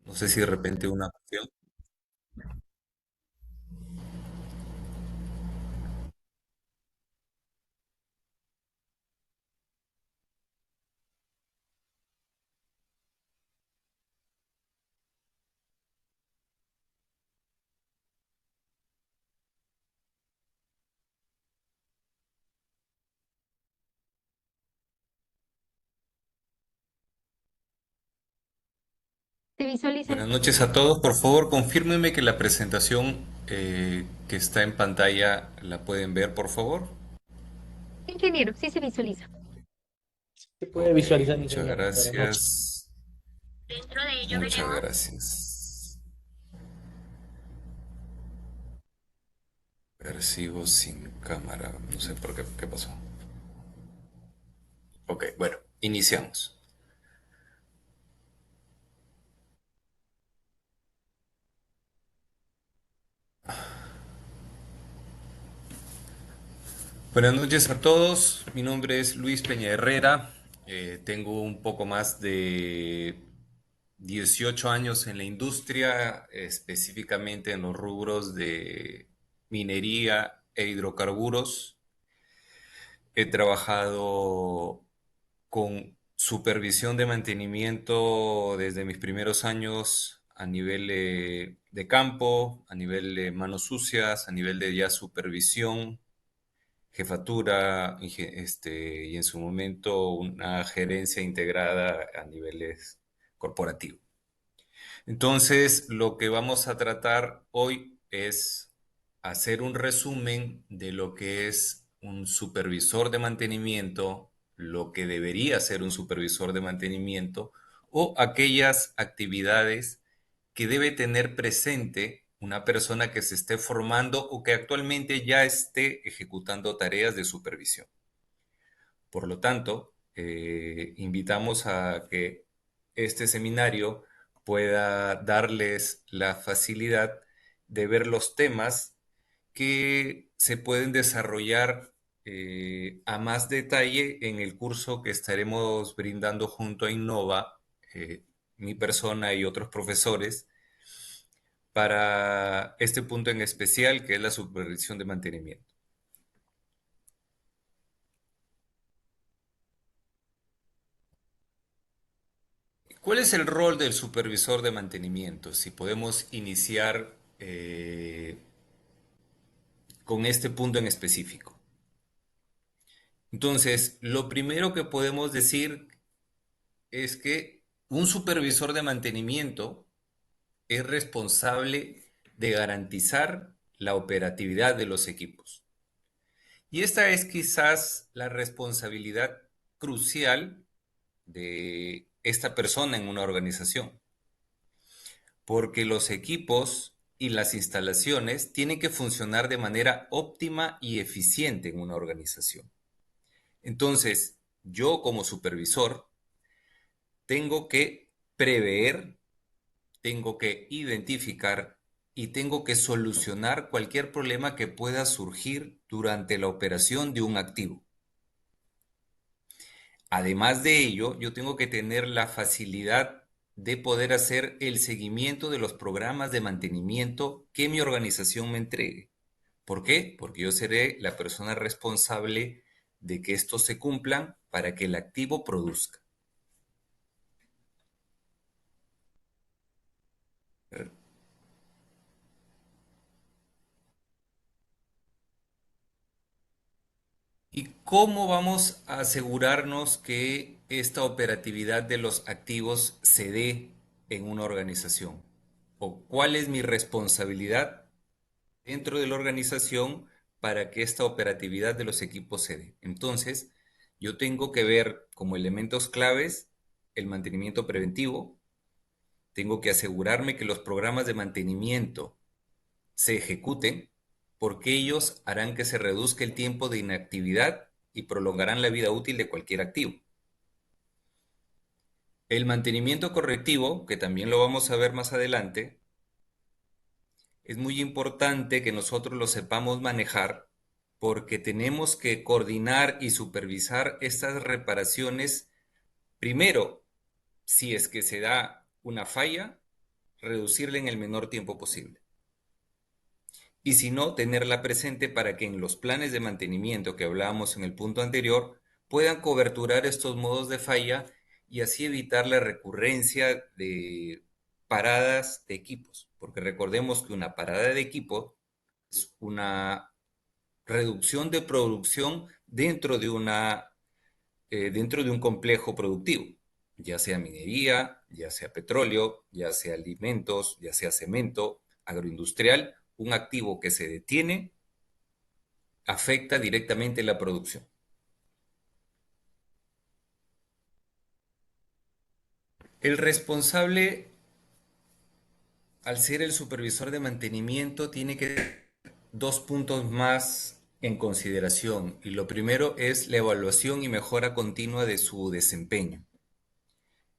No sé si de repente una cuestión. ¿Se visualiza Buenas bien? noches a todos. Por favor, confírmenme que la presentación que está en pantalla la pueden ver, por favor. Ingeniero, sí se visualiza. Se puede Ok, visualizar, muchas ingeniero. Buenas noches. gracias. Dentro de ello Muchas veremos. gracias. Percibo sin cámara. No sé por qué pasó. Ok, bueno, iniciamos. Buenas noches a todos. Mi nombre es Luis Peña Herrera. Tengo un poco más de 18 años en la industria, específicamente en los rubros de minería e hidrocarburos. He trabajado con supervisión de mantenimiento desde mis primeros años a nivel de campo, a nivel de manos sucias, a nivel de ya supervisión, jefatura, y en su momento una gerencia integrada a niveles corporativos. Entonces, lo que vamos a tratar hoy es hacer un resumen de lo que es un supervisor de mantenimiento, lo que debería ser un supervisor de mantenimiento o aquellas actividades que debe tener presente una persona que se esté formando o que actualmente ya esté ejecutando tareas de supervisión. Por lo tanto, invitamos a que este seminario pueda darles la facilidad de ver los temas que se pueden desarrollar a más detalle en el curso que estaremos brindando junto a Innova, eh, mi persona y otros profesores, para este punto en especial, que es la supervisión de mantenimiento. ¿Cuál es el rol del supervisor de mantenimiento? Si podemos iniciar con este punto en específico. Entonces, lo primero que podemos decir es que un supervisor de mantenimiento es responsable de garantizar la operatividad de los equipos. Y esta es quizás la responsabilidad crucial de esta persona en una organización, porque los equipos y las instalaciones tienen que funcionar de manera óptima y eficiente en una organización. Entonces, yo como supervisor tengo que prever, tengo que identificar y tengo que solucionar cualquier problema que pueda surgir durante la operación de un activo. Además de ello, yo tengo que tener la facilidad de poder hacer el seguimiento de los programas de mantenimiento que mi organización me entregue. ¿Por qué? Porque yo seré la persona responsable de que estos se cumplan para que el activo produzca. ¿Y cómo vamos a asegurarnos que esta operatividad de los activos se dé en una organización? ¿O cuál es mi responsabilidad dentro de la organización para que esta operatividad de los equipos se dé? Entonces, yo tengo que ver como elementos claves el mantenimiento preventivo, tengo que asegurarme que los programas de mantenimiento se ejecuten porque ellos harán que se reduzca el tiempo de inactividad y prolongarán la vida útil de cualquier activo. El mantenimiento correctivo, que también lo vamos a ver más adelante, es muy importante que nosotros lo sepamos manejar porque tenemos que coordinar y supervisar estas reparaciones primero si es que se da una falla reducirla en el menor tiempo posible. Y si no, tenerla presente para que en los planes de mantenimiento que hablábamos en el punto anterior puedan coberturar estos modos de falla y así evitar la recurrencia de paradas de equipos. Porque recordemos que una parada de equipo es una reducción de producción dentro de un complejo productivo, ya sea minería, ya sea petróleo, ya sea alimentos, ya sea cemento, agroindustrial. Un activo que se detiene afecta directamente la producción. El responsable, al ser el supervisor de mantenimiento, tiene que tener dos puntos más en consideración. Y lo primero es la evaluación y mejora continua de su desempeño.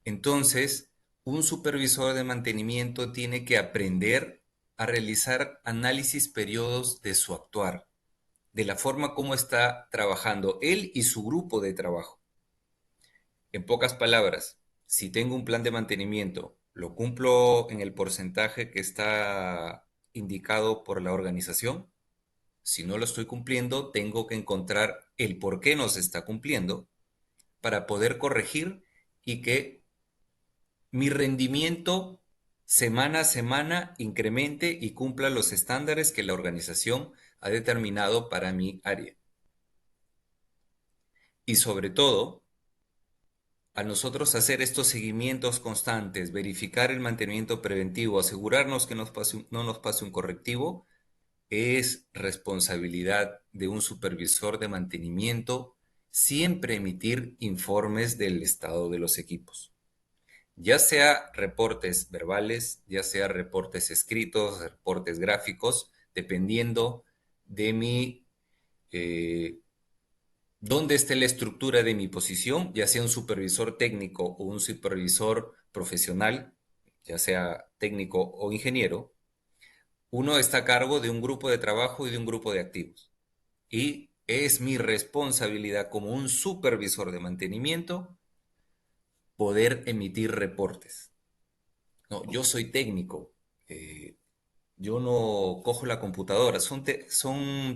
Entonces, un supervisor de mantenimiento tiene que aprender a realizar análisis periodos de su actuar, de la forma como está trabajando él y su grupo de trabajo. En pocas palabras, si tengo un plan de mantenimiento, lo cumplo en el porcentaje que está indicado por la organización. Si no lo estoy cumpliendo, tengo que encontrar el por qué no se está cumpliendo para poder corregir y que mi rendimiento semana a semana incremente y cumpla los estándares que la organización ha determinado para mi área. Y sobre todo, a nosotros hacer estos seguimientos constantes, verificar el mantenimiento preventivo, asegurarnos que no nos pase un correctivo, es responsabilidad de un supervisor de mantenimiento siempre emitir informes del estado de los equipos. Ya sea reportes verbales, ya sea reportes escritos, reportes gráficos, dependiendo de eh, dónde esté la estructura de mi posición, ya sea un supervisor técnico o un supervisor profesional, ya sea técnico o ingeniero. Uno está a cargo de un grupo de trabajo y de un grupo de activos. Y es mi responsabilidad como un supervisor de mantenimiento poder emitir reportes. No, yo soy técnico, eh, yo no cojo la computadora, son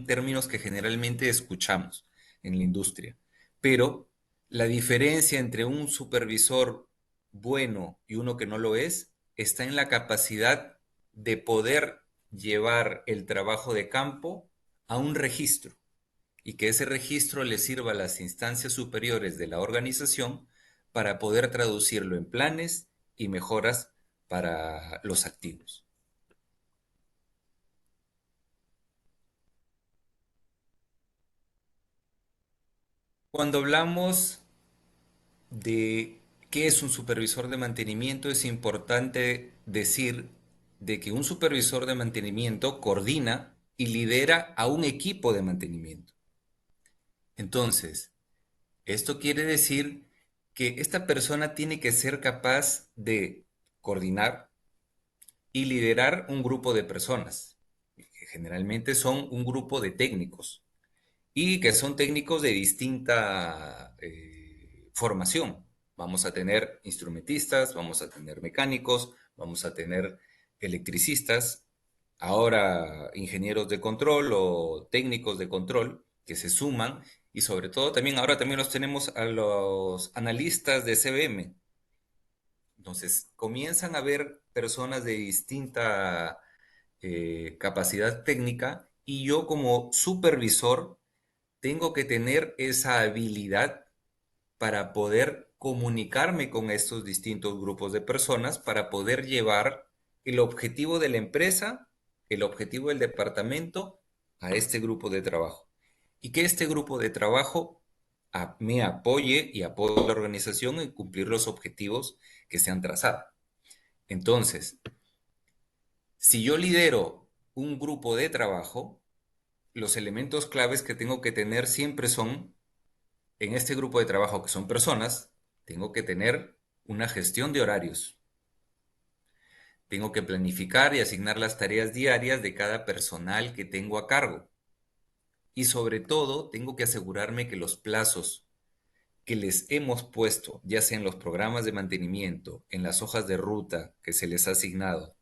términos que generalmente escuchamos en la industria, pero la diferencia entre un supervisor bueno y uno que no lo es está en la capacidad de poder llevar el trabajo de campo a un registro y que ese registro le sirva a las instancias superiores de la organización para poder traducirlo en planes y mejoras para los activos. Cuando hablamos de qué es un supervisor de mantenimiento, es importante decir de que un supervisor de mantenimiento coordina y lidera a un equipo de mantenimiento. Entonces, esto quiere decir que esta persona tiene que ser capaz de coordinar y liderar un grupo de personas, que generalmente son un grupo de técnicos y que son técnicos de distinta formación. Vamos a tener instrumentistas, vamos a tener mecánicos, vamos a tener electricistas, ahora ingenieros de control o técnicos de control que se suman y sobre todo también ahora también los tenemos a los analistas de CBM. Entonces comienzan a ver personas de distinta capacidad técnica y yo como supervisor tengo que tener esa habilidad para poder comunicarme con estos distintos grupos de personas para poder llevar el objetivo de la empresa, el objetivo del departamento a este grupo de trabajo. Y que este grupo de trabajo me apoye y apoye a la organización en cumplir los objetivos que se han trazado. Entonces, si yo lidero un grupo de trabajo, los elementos claves que tengo que tener siempre son en este grupo de trabajo, que son personas, tengo que tener una gestión de horarios. Tengo que planificar y asignar las tareas diarias de cada personal que tengo a cargo. Y sobre todo, tengo que asegurarme que los plazos que les hemos puesto, ya sea en los programas de mantenimiento, en las hojas de ruta que se les ha asignado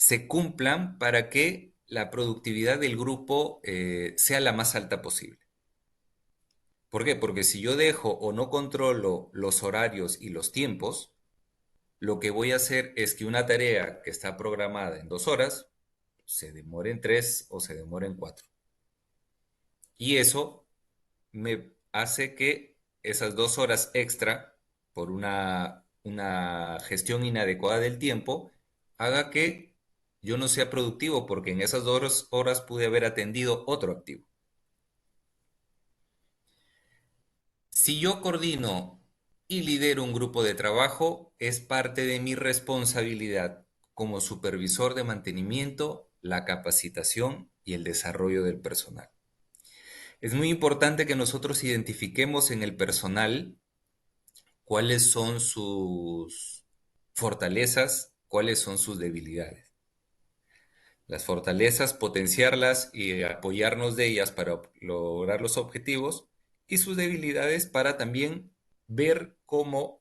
se cumplan para que la productividad del grupo sea la más alta posible. ¿Por qué? Porque si yo dejo o no controlo los horarios y los tiempos, lo que voy a hacer es que una tarea que está programada en 2 horas se demore en 3 o se demore en 4. Y eso me hace que esas 2 horas extra, por una gestión inadecuada del tiempo, haga que yo no sea productivo porque en esas 2 horas pude haber atendido otro activo. Si yo coordino y lidero un grupo de trabajo, es parte de mi responsabilidad como supervisor de mantenimiento, la capacitación y el desarrollo del personal. Es muy importante que nosotros identifiquemos en el personal cuáles son sus fortalezas, cuáles son sus debilidades. Las fortalezas, potenciarlas y apoyarnos de ellas para lograr los objetivos y sus debilidades para también ver cómo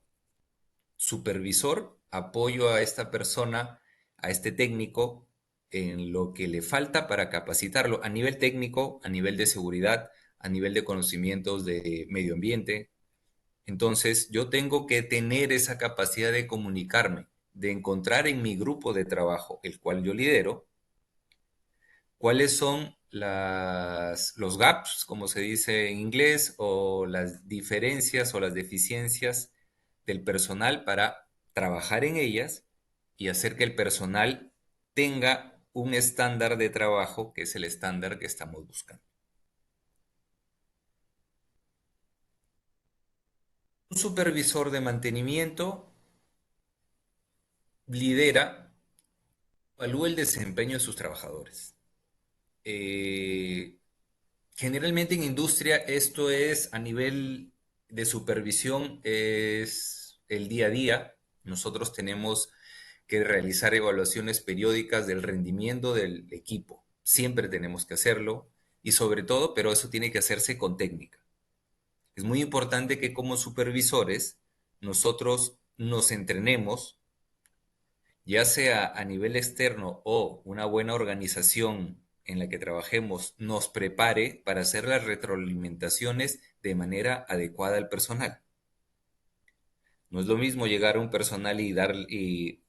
supervisor apoyo a esta persona, a este técnico, en lo que le falta para capacitarlo a nivel técnico, a nivel de seguridad, a nivel de conocimientos de medio ambiente. Entonces, yo tengo que tener esa capacidad de comunicarme, de encontrar en mi grupo de trabajo, el cual yo lidero, cuáles son los gaps, como se dice en inglés, o las diferencias o las deficiencias del personal para trabajar en ellas y hacer que el personal tenga un estándar de trabajo que es el estándar que estamos buscando. Un supervisor de mantenimiento lidera, evalúa el desempeño de sus trabajadores. Eh, Generalmente en industria esto es a nivel de supervisión, es el día a día. Nosotros tenemos que realizar evaluaciones periódicas del rendimiento del equipo. Siempre tenemos que hacerlo y sobre todo, pero eso tiene que hacerse con técnica. Es muy importante que como supervisores nosotros nos entrenemos, ya sea a nivel externo o una buena organización en la que trabajemos nos prepare para hacer las retroalimentaciones de manera adecuada al personal. No es lo mismo llegar a un personal y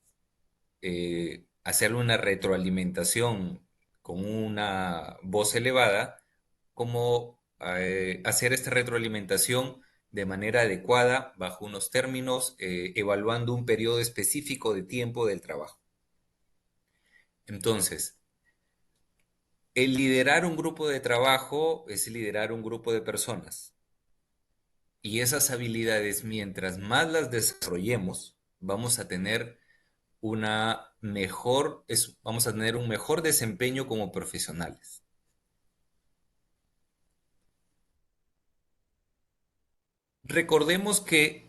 hacerle una retroalimentación con una voz elevada, como hacer esta retroalimentación de manera adecuada, bajo unos términos, evaluando un periodo específico de tiempo del trabajo. Entonces, el liderar un grupo de trabajo es liderar un grupo de personas. Y esas habilidades, mientras más las desarrollemos, vamos a tener vamos a tener un mejor desempeño como profesionales. Recordemos que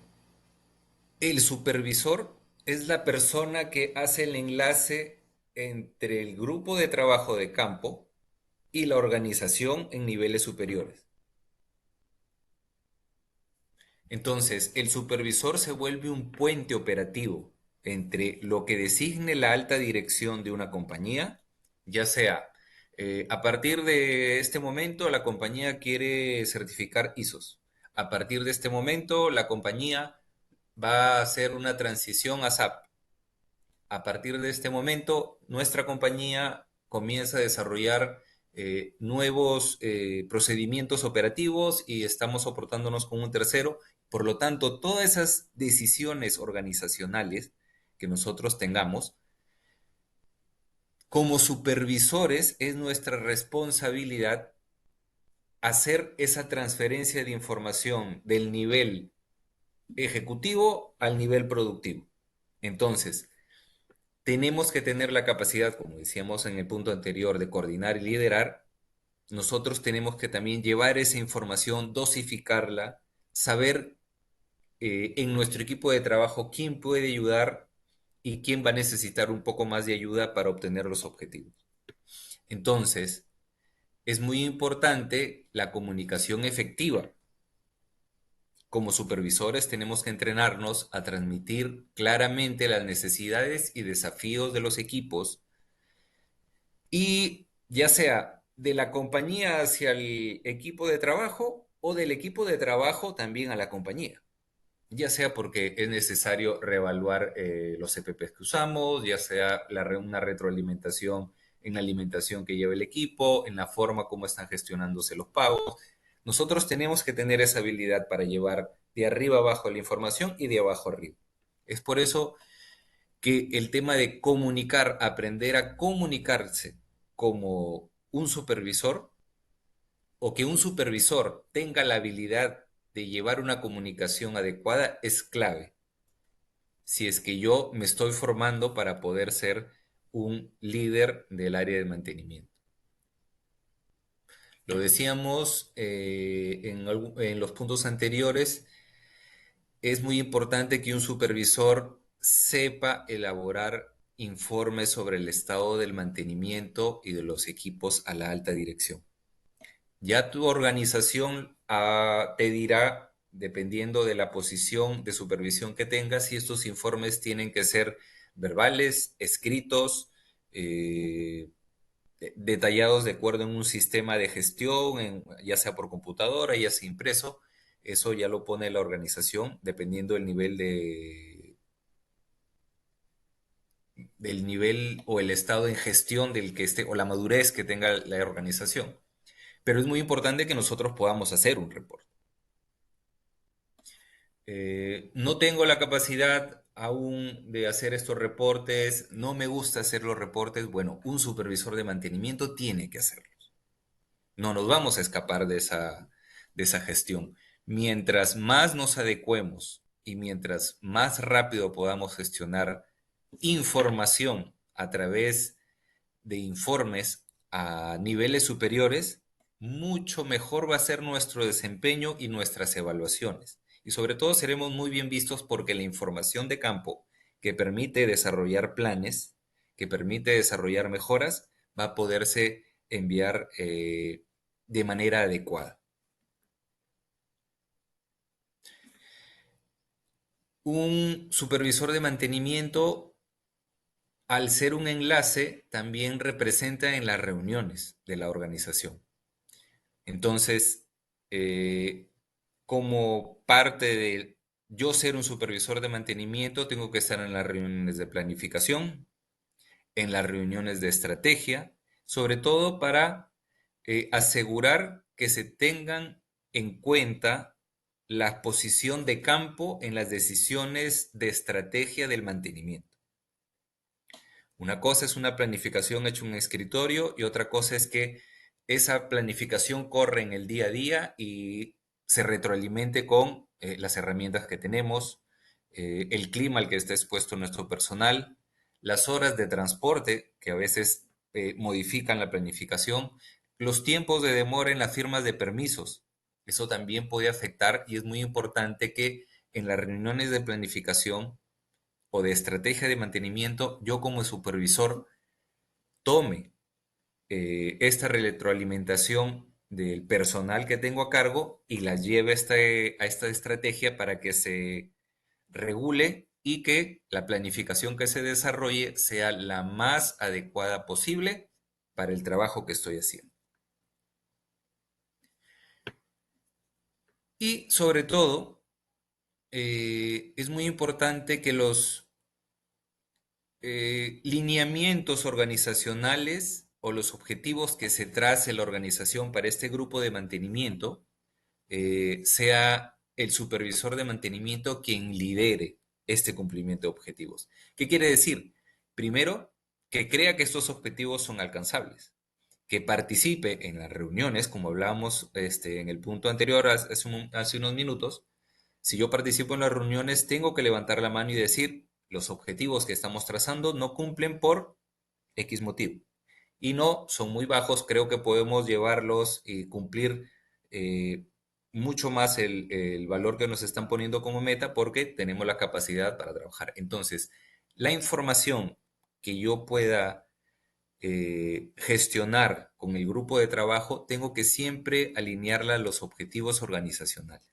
el supervisor es la persona que hace el enlace entre el grupo de trabajo de campo y la organización en niveles superiores. Entonces, el supervisor se vuelve un puente operativo entre lo que designe la alta dirección de una compañía, ya sea a partir de este momento la compañía quiere certificar ISOs. A partir de este momento la compañía va a hacer una transición a SAP. A partir de este momento nuestra compañía comienza a desarrollar nuevos procedimientos operativos y estamos soportándonos con un tercero. Por lo tanto, todas esas decisiones organizacionales que nosotros tengamos, como supervisores, es nuestra responsabilidad hacer esa transferencia de información del nivel ejecutivo al nivel productivo. Entonces, tenemos que tener la capacidad, como decíamos en el punto anterior, de coordinar y liderar. Nosotros tenemos que también llevar esa información, dosificarla, saber en nuestro equipo de trabajo quién puede ayudar y quién va a necesitar un poco más de ayuda para obtener los objetivos. Entonces, es muy importante la comunicación efectiva. Como supervisores tenemos que entrenarnos a transmitir claramente las necesidades y desafíos de los equipos Y ya sea de la compañía hacia el equipo de trabajo o del equipo de trabajo también a la compañía. Ya sea porque es necesario reevaluar los CPPs que usamos, ya sea una retroalimentación en la alimentación que lleva el equipo, en la forma como están gestionándose los pagos. Nosotros tenemos que tener esa habilidad para llevar de arriba abajo la información y de abajo arriba. Es por eso que el tema de comunicar, aprender a comunicarse como un supervisor o que un supervisor tenga la habilidad de llevar una comunicación adecuada es clave. Si es que yo me estoy formando para poder ser un líder del área de mantenimiento. Lo decíamos en los puntos anteriores, es muy importante que un supervisor sepa elaborar informes sobre el estado del mantenimiento y de los equipos a la alta dirección. Ya tu organización te dirá, dependiendo de la posición de supervisión que tengas, si estos informes tienen que ser verbales, escritos, eh, detallados de acuerdo en un sistema de gestión, ya sea por computadora, ya sea impreso. Eso ya lo pone la organización dependiendo del nivel o el estado de gestión del que esté o la madurez que tenga la organización. Pero es muy importante que nosotros podamos hacer un reporte. No tengo la capacidad aún de hacer estos reportes, no me gusta hacer los reportes. Bueno, un supervisor de mantenimiento tiene que hacerlos. No nos vamos a escapar de esa gestión. Mientras más nos adecuemos y mientras más rápido podamos gestionar información a través de informes a niveles superiores, mucho mejor va a ser nuestro desempeño y nuestras evaluaciones. Y sobre todo seremos muy bien vistos porque la información de campo que permite desarrollar planes, que permite desarrollar mejoras, va a poderse enviar de manera adecuada. Un supervisor de mantenimiento, al ser un enlace, también representa en las reuniones de la organización. Entonces, eh, como parte de yo ser un supervisor de mantenimiento, tengo que estar en las reuniones de planificación, en las reuniones de estrategia, sobre todo para asegurar que se tengan en cuenta la posición de campo en las decisiones de estrategia del mantenimiento. Una cosa es una planificación hecha en un escritorio y otra cosa es que esa planificación corre en el día a día y se retroalimente con las herramientas que tenemos, el clima al que está expuesto nuestro personal, las horas de transporte que a veces modifican la planificación, los tiempos de demora en las firmas de permisos. Eso también puede afectar y es muy importante que en las reuniones de planificación o de estrategia de mantenimiento, yo como supervisor tome esta retroalimentación del personal que tengo a cargo y la lleve a esta estrategia para que se regule y que la planificación que se desarrolle sea la más adecuada posible para el trabajo que estoy haciendo. Y sobre todo, es muy importante que los lineamientos organizacionales o los objetivos que se trace la organización para este grupo de mantenimiento, sea el supervisor de mantenimiento quien lidere este cumplimiento de objetivos. ¿Qué quiere decir? Primero, que crea que estos objetivos son alcanzables, que participe en las reuniones, como hablábamos en el punto anterior hace unos minutos. Si yo participo en las reuniones, tengo que levantar la mano y decir, los objetivos que estamos trazando no cumplen por X motivo. Y no, son muy bajos, creo que podemos llevarlos y cumplir eh, mucho más el valor que nos están poniendo como meta porque tenemos la capacidad para trabajar. Entonces, la información que yo pueda gestionar con el grupo de trabajo, tengo que siempre alinearla a los objetivos organizacionales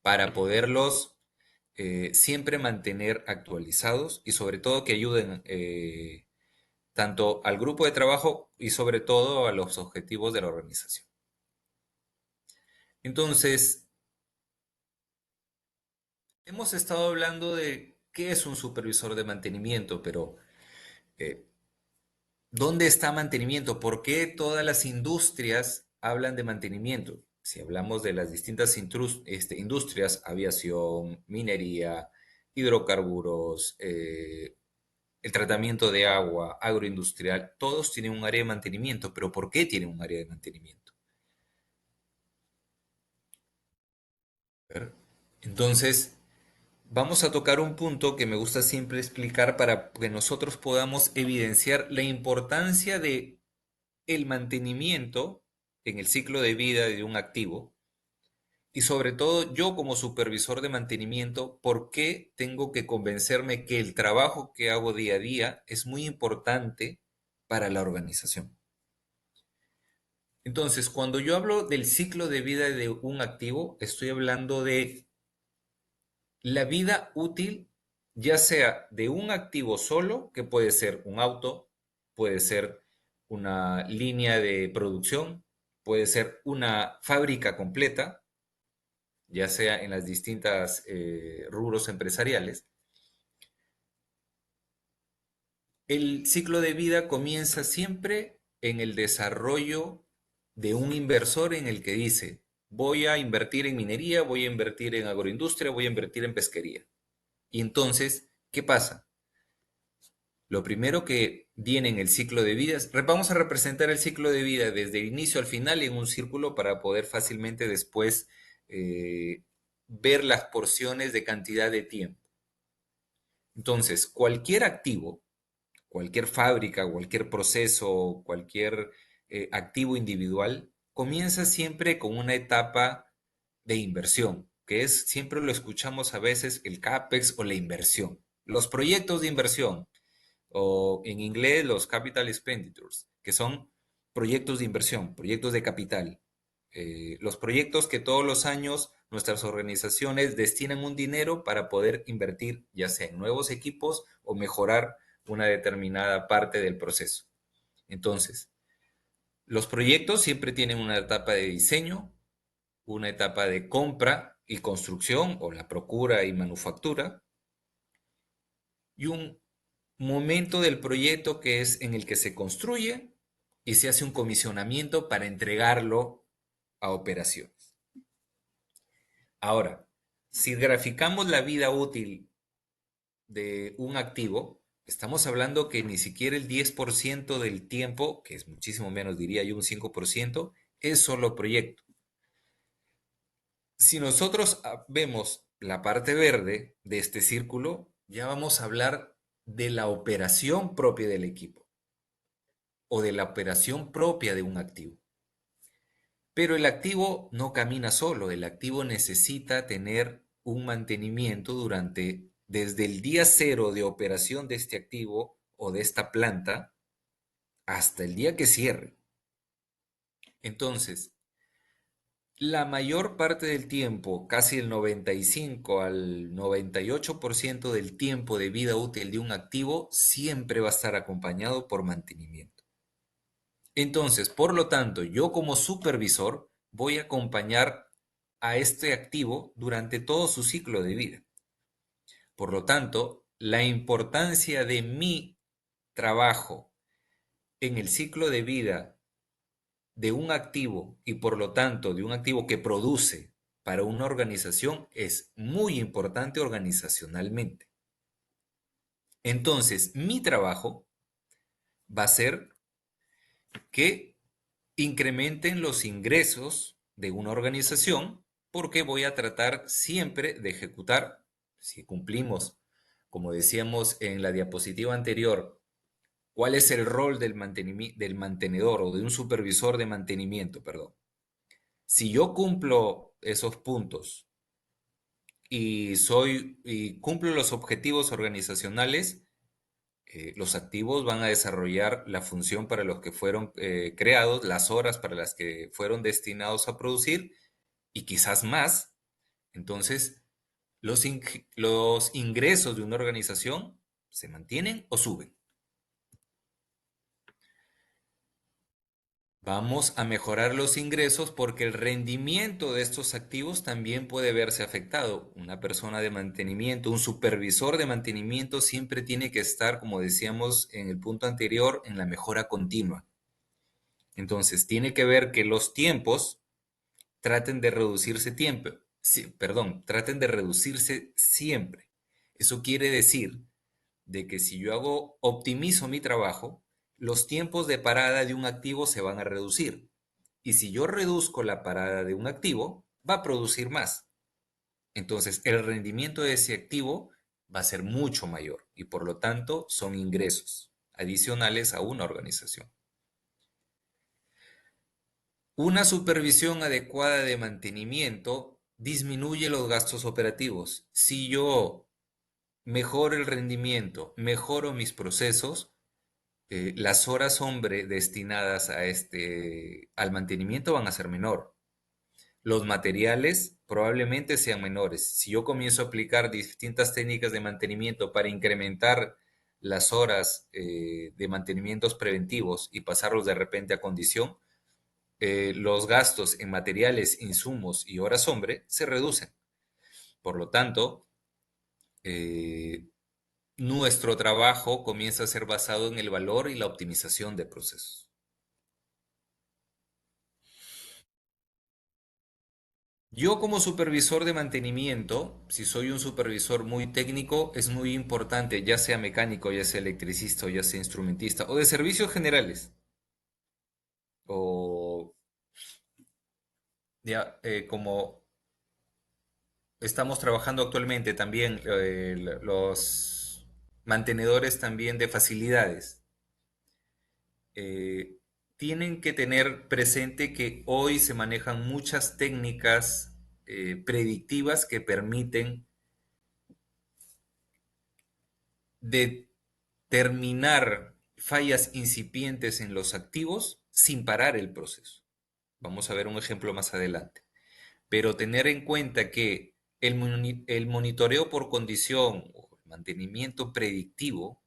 para poderlos siempre mantener actualizados y sobre todo que ayuden, tanto al grupo de trabajo y sobre todo a los objetivos de la organización. Entonces, hemos estado hablando de qué es un supervisor de mantenimiento, pero eh, ¿dónde está mantenimiento? ¿Por qué todas las industrias hablan de mantenimiento? Si hablamos de las distintas industrias, aviación, minería, hidrocarburos, el tratamiento de agua, agroindustrial, todos tienen un área de mantenimiento, pero ¿por qué tienen un área de mantenimiento? Entonces, vamos a tocar un punto que me gusta siempre explicar para que nosotros podamos evidenciar la importancia de el mantenimiento en el ciclo de vida de un activo y sobre todo yo como supervisor de mantenimiento, ¿por qué tengo que convencerme que el trabajo que hago día a día es muy importante para la organización? Entonces, cuando yo hablo del ciclo de vida de un activo, estoy hablando de la vida útil, ya sea de un activo solo, que puede ser un auto, puede ser una línea de producción, puede ser una fábrica completa, ya sea en las distintas rubros empresariales. El ciclo de vida comienza siempre en el desarrollo de un inversor en el que dice, voy a invertir en minería, voy a invertir en agroindustria, voy a invertir en pesquería. Y entonces, ¿qué pasa? Lo primero que viene en el ciclo de vida, vamos a representar el ciclo de vida desde el inicio al final en un círculo para poder fácilmente después eh, ver las porciones de cantidad de tiempo. Entonces, cualquier activo, cualquier fábrica, cualquier proceso, cualquier activo individual, comienza siempre con una etapa de inversión, que es, siempre lo escuchamos a veces, el CAPEX o la inversión. Los proyectos de inversión, o en inglés los capital expenditures, que son proyectos de inversión, proyectos de capital. Los proyectos que todos los años nuestras organizaciones destinan un dinero para poder invertir ya sea en nuevos equipos o mejorar una determinada parte del proceso. Entonces, los proyectos siempre tienen una etapa de diseño, una etapa de compra y construcción o la procura y manufactura y un momento del proyecto que es en el que se construye y se hace un comisionamiento para entregarlo a operaciones. Ahora, si graficamos la vida útil de un activo, estamos hablando que ni siquiera el 10% del tiempo, que es muchísimo menos, diría yo un 5%, es solo proyecto. Si nosotros vemos la parte verde de este círculo, ya vamos a hablar de la operación propia del equipo o de la operación propia de un activo. Pero el activo no camina solo, el activo necesita tener un mantenimiento desde el día cero de operación de este activo o de esta planta hasta el día que cierre. Entonces, la mayor parte del tiempo, casi el 95 al 98% del tiempo de vida útil de un activo, siempre va a estar acompañado por mantenimiento. Entonces, por lo tanto, yo como supervisor voy a acompañar a este activo durante todo su ciclo de vida. Por lo tanto, la importancia de mi trabajo en el ciclo de vida de un activo y por lo tanto de un activo que produce para una organización es muy importante organizacionalmente. Entonces, mi trabajo va a ser que incrementen los ingresos de una organización porque voy a tratar siempre de ejecutar, si cumplimos, como decíamos en la diapositiva anterior, cuál es el rol del mantenedor o de un supervisor de mantenimiento, perdón. Si yo cumplo esos puntos y cumplo los objetivos organizacionales, los activos van a desarrollar la función para los que fueron creados, las horas para las que fueron destinados a producir y quizás más. Entonces, los ingresos de una organización se mantienen o suben. Vamos a mejorar los ingresos porque el rendimiento de estos activos también puede verse afectado. Una persona de mantenimiento, un supervisor de mantenimiento siempre tiene que estar, como decíamos en el punto anterior, en la mejora continua. Entonces, tiene que ver que los tiempos traten de reducirse tiempo, sí, perdón, traten de reducirse siempre. Eso quiere decir de que si yo optimizo mi trabajo, los tiempos de parada de un activo se van a reducir. Y si yo reduzco la parada de un activo, va a producir más. Entonces, el rendimiento de ese activo va a ser mucho mayor y por lo tanto son ingresos adicionales a una organización. Una supervisión adecuada de mantenimiento disminuye los gastos operativos. Si yo mejoro el rendimiento, mejoro mis procesos, las horas hombre destinadas al mantenimiento van a ser menor. Los materiales probablemente sean menores. Si yo comienzo a aplicar distintas técnicas de mantenimiento para incrementar las horas de mantenimientos preventivos y pasarlos de repente a condición, los gastos en materiales, insumos y horas hombre se reducen. Por lo tanto, eh, nuestro trabajo comienza a ser basado en el valor y la optimización de procesos. Yo como supervisor de mantenimiento, si soy un supervisor muy técnico, es muy importante, ya sea mecánico, ya sea electricista o ya sea instrumentista, o de servicios generales, o ya, como estamos trabajando actualmente también, los mantenedores también de facilidades. eh, Tienen que tener presente que hoy se manejan muchas técnicas predictivas que permiten determinar fallas incipientes en los activos sin parar el proceso. Vamos a ver un ejemplo más adelante. Pero tener en cuenta que el monitoreo por condición o el mantenimiento predictivo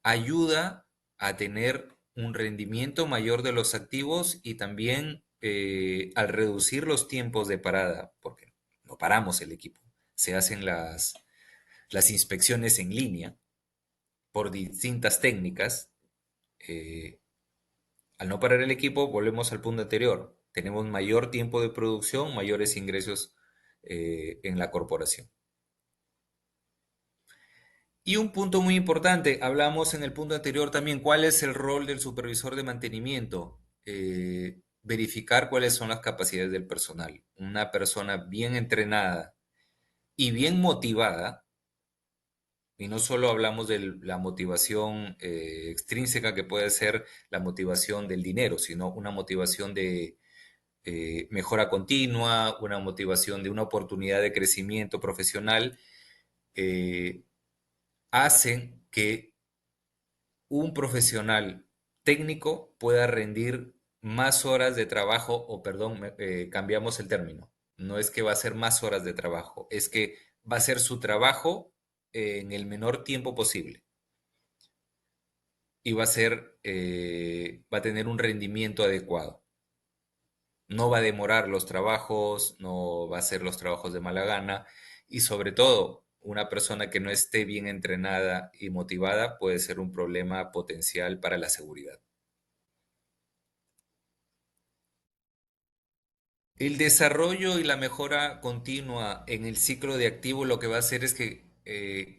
ayuda a tener un rendimiento mayor de los activos y también al reducir los tiempos de parada, porque no paramos el equipo, se hacen las inspecciones en línea por distintas técnicas. eh, Al no parar el equipo, volvemos al punto anterior, tenemos mayor tiempo de producción, mayores ingresos en la corporación. Y un punto muy importante, hablamos en el punto anterior también, ¿cuál es el rol del supervisor de mantenimiento? Verificar cuáles son las capacidades del personal. Una persona bien entrenada y bien motivada, y no solo hablamos de la motivación extrínseca que puede ser la motivación del dinero, sino una motivación de mejora continua, una motivación de una oportunidad de crecimiento profesional, eh, hacen que un profesional técnico pueda rendir más horas de trabajo, o perdón, cambiamos el término. No es que va a ser más horas de trabajo, es que va a ser su trabajo en el menor tiempo posible y va a tener un rendimiento adecuado. No va a demorar los trabajos, no va a hacer los trabajos de mala gana y sobre todo una persona que no esté bien entrenada y motivada puede ser un problema potencial para la seguridad. El desarrollo y la mejora continua en el ciclo de activo lo que va a hacer es que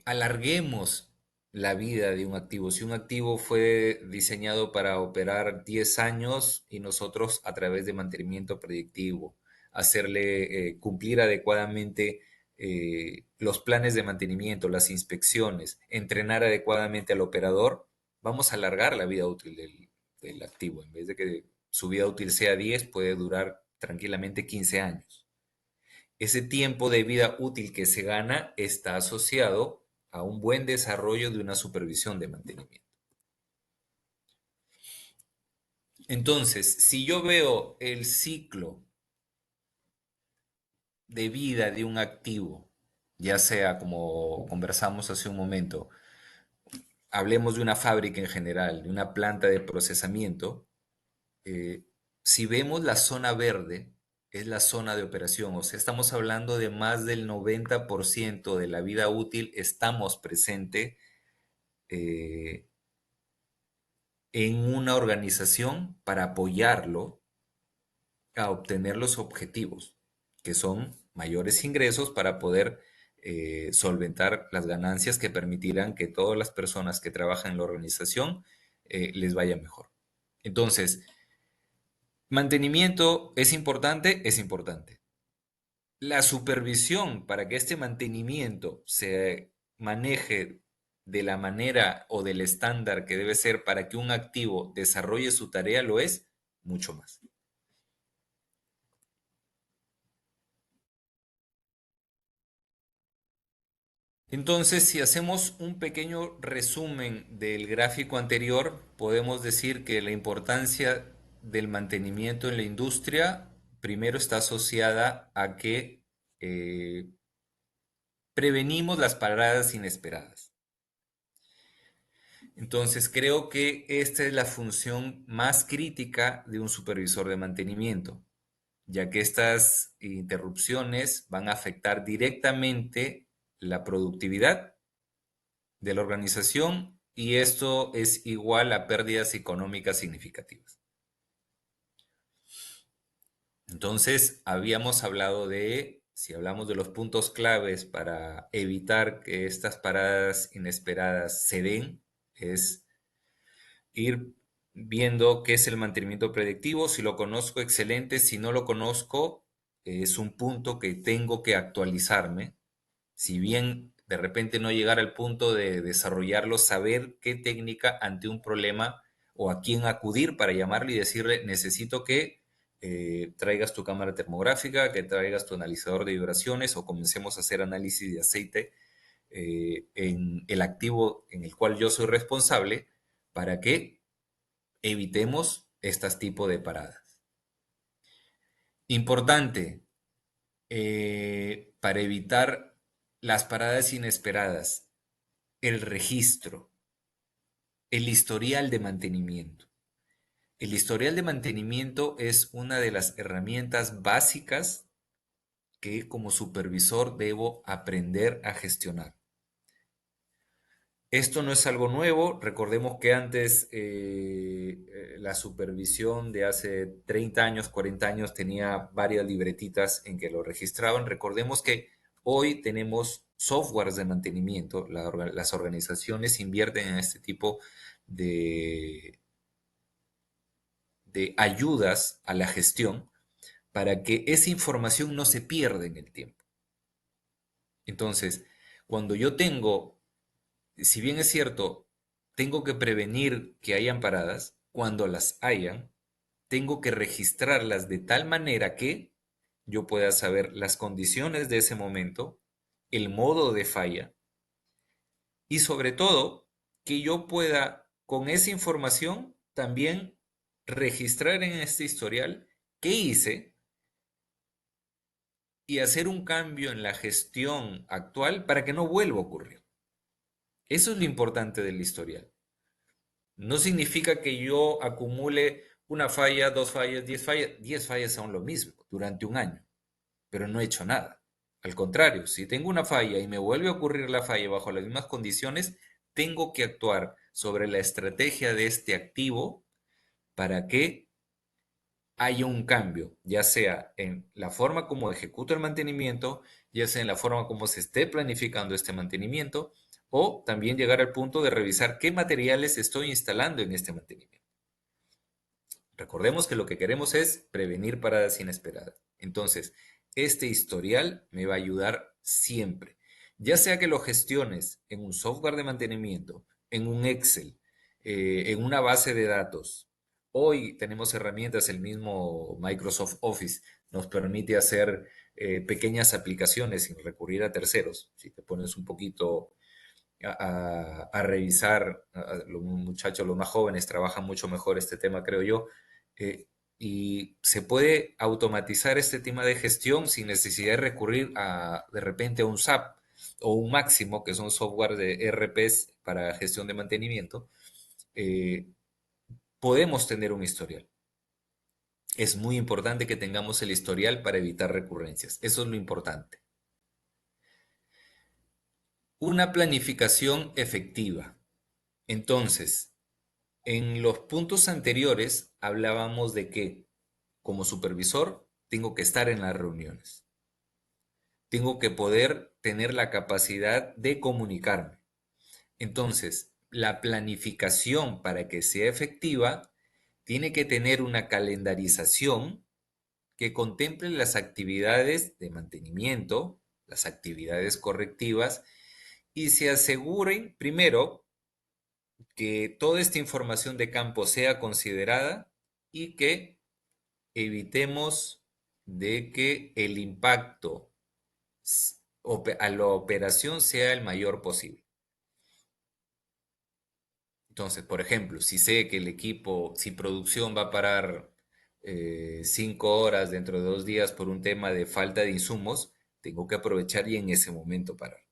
alarguemos la vida de un activo. Si un activo fue diseñado para operar 10 años y nosotros a través de mantenimiento predictivo, hacerle cumplir adecuadamente los planes de mantenimiento, las inspecciones, entrenar adecuadamente al operador, vamos a alargar la vida útil del activo. En vez de que su vida útil sea 10, puede durar tranquilamente 15 años. Ese tiempo de vida útil que se gana está asociado a un buen desarrollo de una supervisión de mantenimiento. Entonces, si yo veo el ciclo de vida de un activo, ya sea como conversamos hace un momento, hablemos de una fábrica en general, de una planta de procesamiento, Si vemos la zona verde, es la zona de operación, o sea, estamos hablando de más del 90% de la vida útil, estamos presentes eh, en una organización para apoyarlo a obtener los objetivos, que son mayores ingresos para poder solventar las ganancias que permitirán que todas las personas que trabajan en la organización les vaya mejor. Entonces, mantenimiento es importante, es importante. La supervisión para que este mantenimiento se maneje de la manera o del estándar que debe ser para que un activo desarrolle su tarea lo es mucho más. Entonces, si hacemos un pequeño resumen del gráfico anterior, podemos decir que la importancia del mantenimiento en la industria primero está asociada a que eh, prevenimos las paradas inesperadas. Entonces, creo que esta es la función más crítica de un supervisor de mantenimiento, ya que estas interrupciones van a afectar directamente la productividad de la organización y esto es igual a pérdidas económicas significativas. Entonces, habíamos hablado de, si hablamos de los puntos claves para evitar que estas paradas inesperadas se den, es ir viendo qué es el mantenimiento predictivo. Si lo conozco, excelente. Si no lo conozco, es un punto que tengo que actualizarme. Si bien de repente no llegar al punto de desarrollarlo, saber qué técnica ante un problema o a quién acudir para llamarle y decirle, necesito que traigas tu cámara termográfica, que traigas tu analizador de vibraciones o comencemos a hacer análisis de aceite en el activo en el cual yo soy responsable para que evitemos estos tipos de paradas. Importante, para evitar las paradas inesperadas, el registro, el historial de mantenimiento. El historial de mantenimiento es una de las herramientas básicas que como supervisor debo aprender a gestionar. Esto no es algo nuevo, recordemos que antes la supervisión de hace 30 años, 40 años tenía varias libretitas en que lo registraban. Recordemos que hoy tenemos softwares de mantenimiento, las organizaciones invierten en este tipo de, de ayudas a la gestión para que esa información no se pierda en el tiempo. Entonces, cuando yo tengo, si bien es cierto, tengo que prevenir que hayan paradas, cuando las hayan, tengo que registrarlas de tal manera que yo pueda saber las condiciones de ese momento, el modo de falla y sobre todo que yo pueda con esa información también registrar en este historial qué hice y hacer un cambio en la gestión actual para que no vuelva a ocurrir. Eso es lo importante del historial. No significa que yo acumule una falla, dos fallas, 10 fallas. 10 fallas son lo mismo durante un año, pero no he hecho nada. Al contrario, si tengo una falla y me vuelve a ocurrir la falla bajo las mismas condiciones, tengo que actuar sobre la estrategia de este activo para que haya un cambio, ya sea en la forma como ejecuto el mantenimiento, ya sea en la forma como se esté planificando este mantenimiento, o también llegar al punto de revisar qué materiales estoy instalando en este mantenimiento. Recordemos que lo que queremos es prevenir paradas inesperadas. Entonces, este historial me va a ayudar siempre, ya sea que lo gestiones en un software de mantenimiento, en un Excel, en una base de datos. Hoy tenemos herramientas, el mismo Microsoft Office nos permite hacer pequeñas aplicaciones sin recurrir a terceros. Si te pones un poquito a revisar, los muchachos, los más jóvenes, trabajan mucho mejor este tema, creo yo, y se puede automatizar este tema de gestión sin necesidad de recurrir de repente a un SAP o un Máximo, que son software de ERPs para gestión de mantenimiento. eh, Podemos tener un historial. Es muy importante que tengamos el historial para evitar recurrencias. Eso es lo importante. Una planificación efectiva. Entonces, en los puntos anteriores hablábamos de que como supervisor tengo que estar en las reuniones. Tengo que poder tener la capacidad de comunicarme. Entonces, la planificación para que sea efectiva tiene que tener una calendarización que contemple las actividades de mantenimiento, las actividades correctivas y se aseguren, primero, que toda esta información de campo sea considerada y que evitemos de que el impacto a la operación sea el mayor posible. Entonces, por ejemplo, si sé que el equipo, si producción va a parar 5 horas dentro de 2 días por un tema de falta de insumos, tengo que aprovechar y en ese momento parar.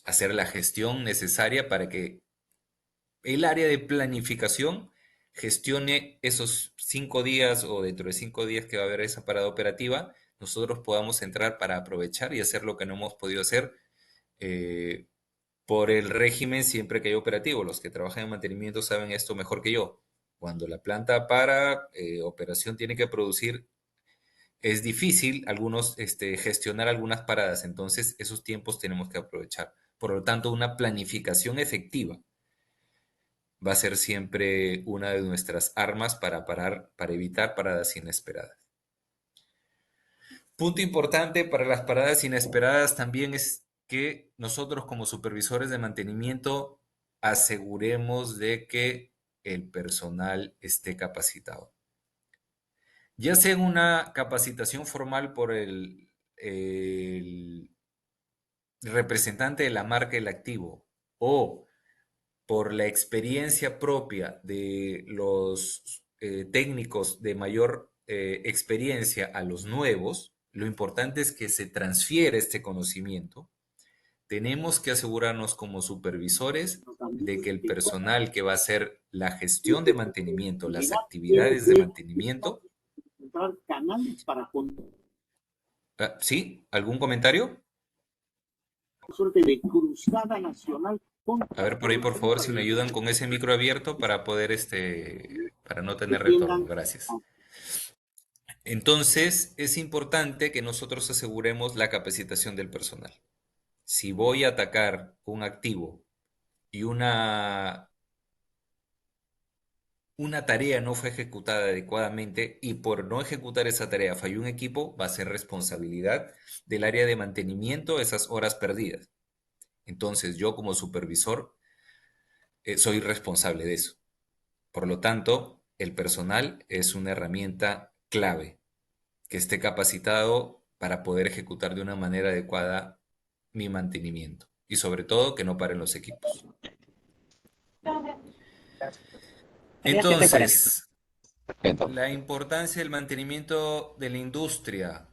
Hacer la gestión necesaria para que el área de planificación gestione esos 5 días o dentro de 5 días que va a haber esa parada operativa, nosotros podamos entrar para aprovechar y hacer lo que no hemos podido hacer eh, por el régimen siempre que hay operativo. Los que trabajan en mantenimiento saben esto mejor que yo. Cuando la planta para, operación tiene que producir, es difícil gestionar algunas paradas, entonces esos tiempos tenemos que aprovechar. Por lo tanto, una planificación efectiva va a ser siempre una de nuestras armas para parar, para evitar paradas inesperadas. Punto importante para las paradas inesperadas también es que nosotros como supervisores de mantenimiento aseguremos de que el personal esté capacitado. Ya sea en una capacitación formal por el representante de la marca el activo o por la experiencia propia de los técnicos de mayor experiencia a los nuevos, lo importante es que se transfiere este conocimiento. Tenemos que asegurarnos como supervisores de que el personal que va a hacer la gestión de mantenimiento, las actividades de mantenimiento, ¿sí? ¿Algún comentario? A ver por ahí, por favor, si me ayudan con ese micro abierto para poder, para no tener retorno. Gracias. Entonces, es importante que nosotros aseguremos la capacitación del personal. Si voy a atacar un activo y una tarea no fue ejecutada adecuadamente y por no ejecutar esa tarea falló un equipo, va a ser responsabilidad del área de mantenimiento esas horas perdidas. Entonces, yo como supervisor soy responsable de eso. Por lo tanto, el personal es una herramienta clave que esté capacitado para poder ejecutar de una manera adecuada mi mantenimiento y sobre todo que no paren los equipos. Entonces, la importancia del mantenimiento de la industria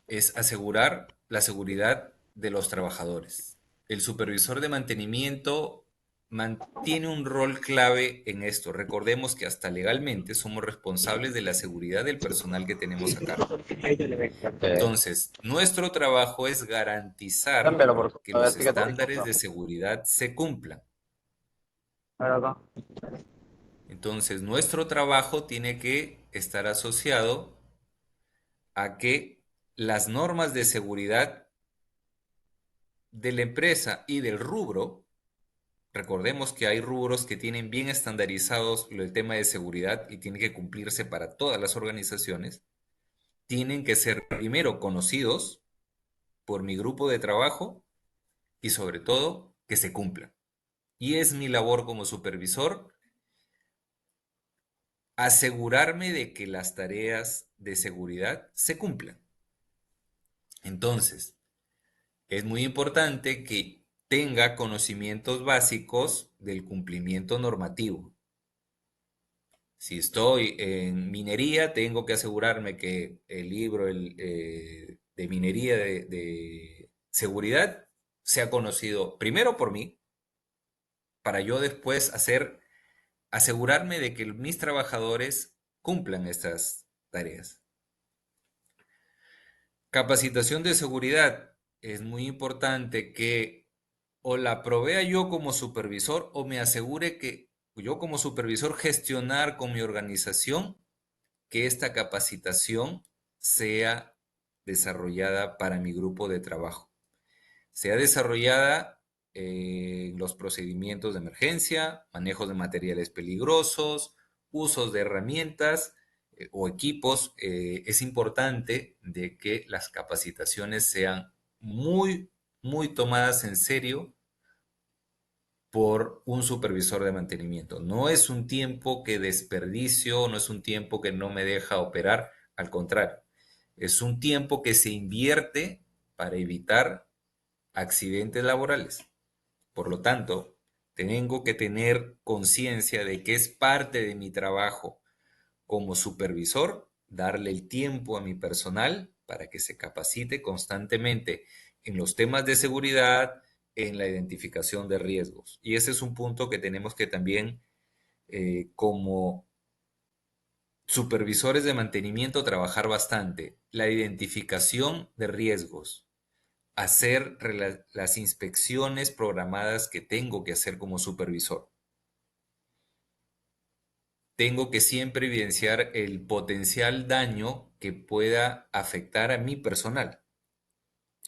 es asegurar la seguridad de los trabajadores. El supervisor de mantenimiento mantiene un rol clave en esto. Recordemos que hasta legalmente somos responsables de la seguridad del personal que tenemos a cargo. Entonces, nuestro trabajo es garantizar que los estándares de seguridad se cumplan. Entonces, nuestro trabajo tiene que estar asociado a que las normas de seguridad de la empresa y del rubro, recordemos que hay rubros que tienen bien estandarizados el tema de seguridad y tiene que cumplirse para todas las organizaciones, tienen que ser primero conocidos por mi grupo de trabajo y sobre todo que se cumplan. Y es mi labor como supervisor asegurarme de que las tareas de seguridad se cumplan. Entonces, es muy importante que tenga conocimientos básicos del cumplimiento normativo. Si estoy en minería, tengo que asegurarme que el libro de minería de seguridad sea conocido primero por mí, para yo después asegurarme de que mis trabajadores cumplan estas tareas. Capacitación de seguridad. Es muy importante que o la provea yo como supervisor o me asegure que yo como supervisor gestionar con mi organización que esta capacitación sea desarrollada para mi grupo de trabajo. Sea desarrollada en los procedimientos de emergencia, manejos de materiales peligrosos, usos de herramientas o equipos. Es importante de que las capacitaciones sean muy tomadas en serio por un supervisor de mantenimiento. No es un tiempo que desperdicio, no es un tiempo que no me deja operar, al contrario, es un tiempo que se invierte para evitar accidentes laborales. Por lo tanto, tengo que tener conciencia de que es parte de mi trabajo como supervisor darle el tiempo a mi personal para que se capacite constantemente en los temas de seguridad, en la identificación de riesgos. Y ese es un punto que tenemos que también, como supervisores de mantenimiento, trabajar bastante. La identificación de riesgos, hacer las inspecciones programadas que tengo que hacer como supervisor. Tengo que siempre evidenciar el potencial daño que pueda afectar a mi personal,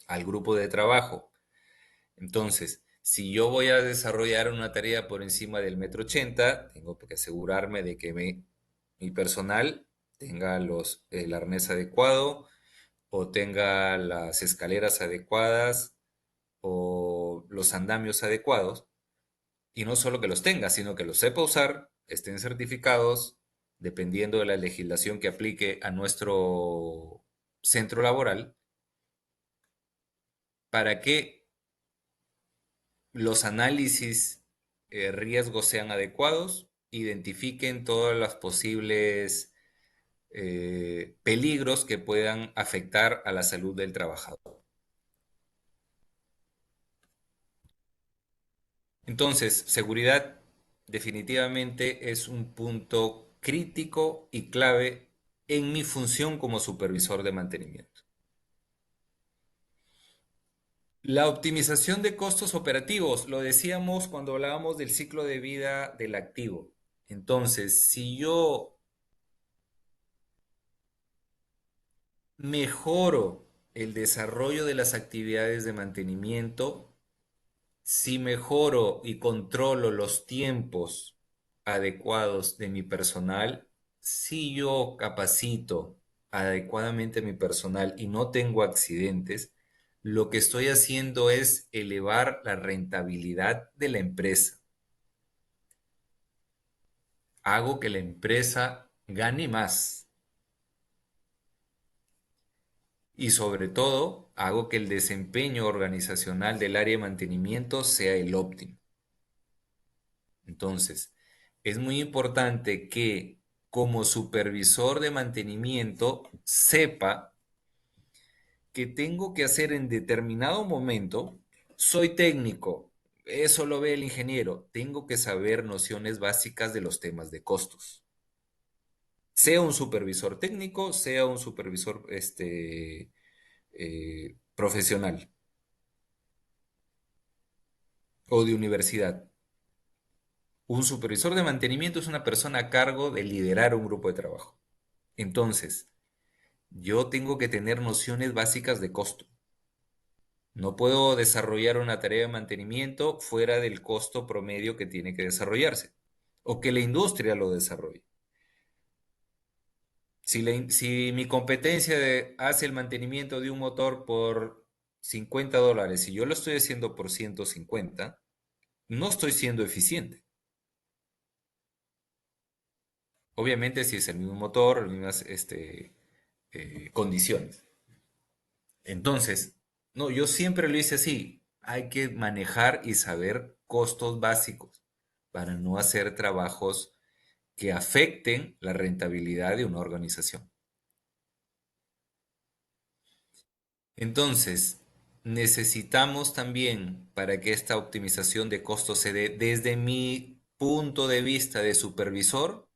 al grupo de trabajo. Entonces, si yo voy a desarrollar una tarea por encima del 1,80 m, tengo que asegurarme de que mi personal tenga el arnés adecuado o tenga las escaleras adecuadas o los andamios adecuados. Y no solo que los tenga, sino que los sepa usar, estén certificados, dependiendo de la legislación que aplique a nuestro centro laboral, para que los análisis riesgos sean adecuados, identifiquen todos los posibles peligros que puedan afectar a la salud del trabajador. Entonces, seguridad definitivamente es un punto crítico y clave en mi función como supervisor de mantenimiento. La optimización de costos operativos, lo decíamos cuando hablábamos del ciclo de vida del activo. Entonces, si yo mejoro el desarrollo de las actividades de mantenimiento, si mejoro y controlo los tiempos adecuados de mi personal, si yo capacito adecuadamente a mi personal y no tengo accidentes, lo que estoy haciendo es elevar la rentabilidad de la empresa. Hago que la empresa gane más y sobre todo hago que el desempeño organizacional del área de mantenimiento sea el óptimo. Entonces, es muy importante que como supervisor de mantenimiento sepa que tengo que hacer en determinado momento. Soy técnico, eso lo ve el ingeniero, tengo que saber nociones básicas de los temas de costos. Sea un supervisor técnico, sea un supervisor profesional o de universidad. Un supervisor de mantenimiento es una persona a cargo de liderar un grupo de trabajo. Entonces, yo tengo que tener nociones básicas de costo. No puedo desarrollar una tarea de mantenimiento fuera del costo promedio que tiene que desarrollarse o que la industria lo desarrolle. Si mi competencia hace el mantenimiento de un motor por $50 y yo lo estoy haciendo por 150, no estoy siendo eficiente. Obviamente si es el mismo motor, las mismas condiciones. Entonces, no, yo siempre lo hice así. Hay que manejar y saber costos básicos para no hacer trabajos que afecten la rentabilidad de una organización. Entonces, necesitamos también, para que esta optimización de costos se dé desde mi punto de vista de supervisor,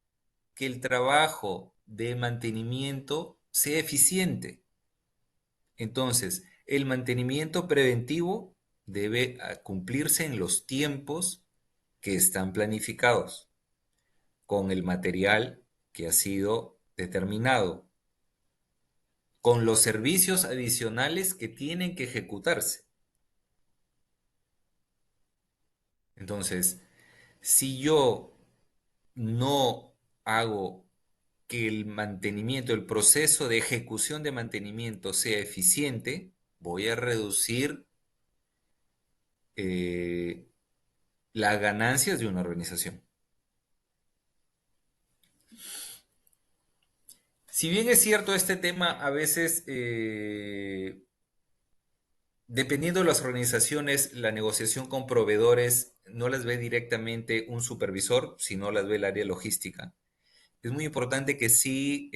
que el trabajo de mantenimiento sea eficiente. Entonces, el mantenimiento preventivo debe cumplirse en los tiempos que están planificados, con el material que ha sido determinado, con los servicios adicionales que tienen que ejecutarse. Entonces, si yo no hago que el mantenimiento, el proceso de ejecución de mantenimiento sea eficiente, voy a reducir eh, las ganancias de una organización. Si bien es cierto, este tema a veces, dependiendo de las organizaciones, la negociación con proveedores no las ve directamente un supervisor, sino las ve el área logística. Es muy importante que sí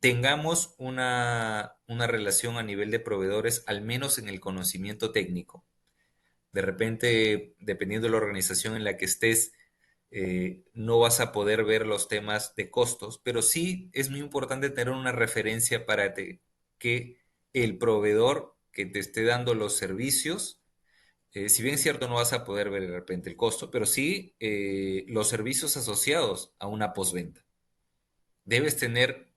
tengamos una relación a nivel de proveedores, al menos en el conocimiento técnico. De repente, dependiendo de la organización en la que estés, no vas a poder ver los temas de costos, pero sí es muy importante tener una referencia para que el proveedor que te esté dando los servicios, si bien es cierto, no vas a poder ver de repente el costo, pero sí los servicios asociados a una postventa. Debes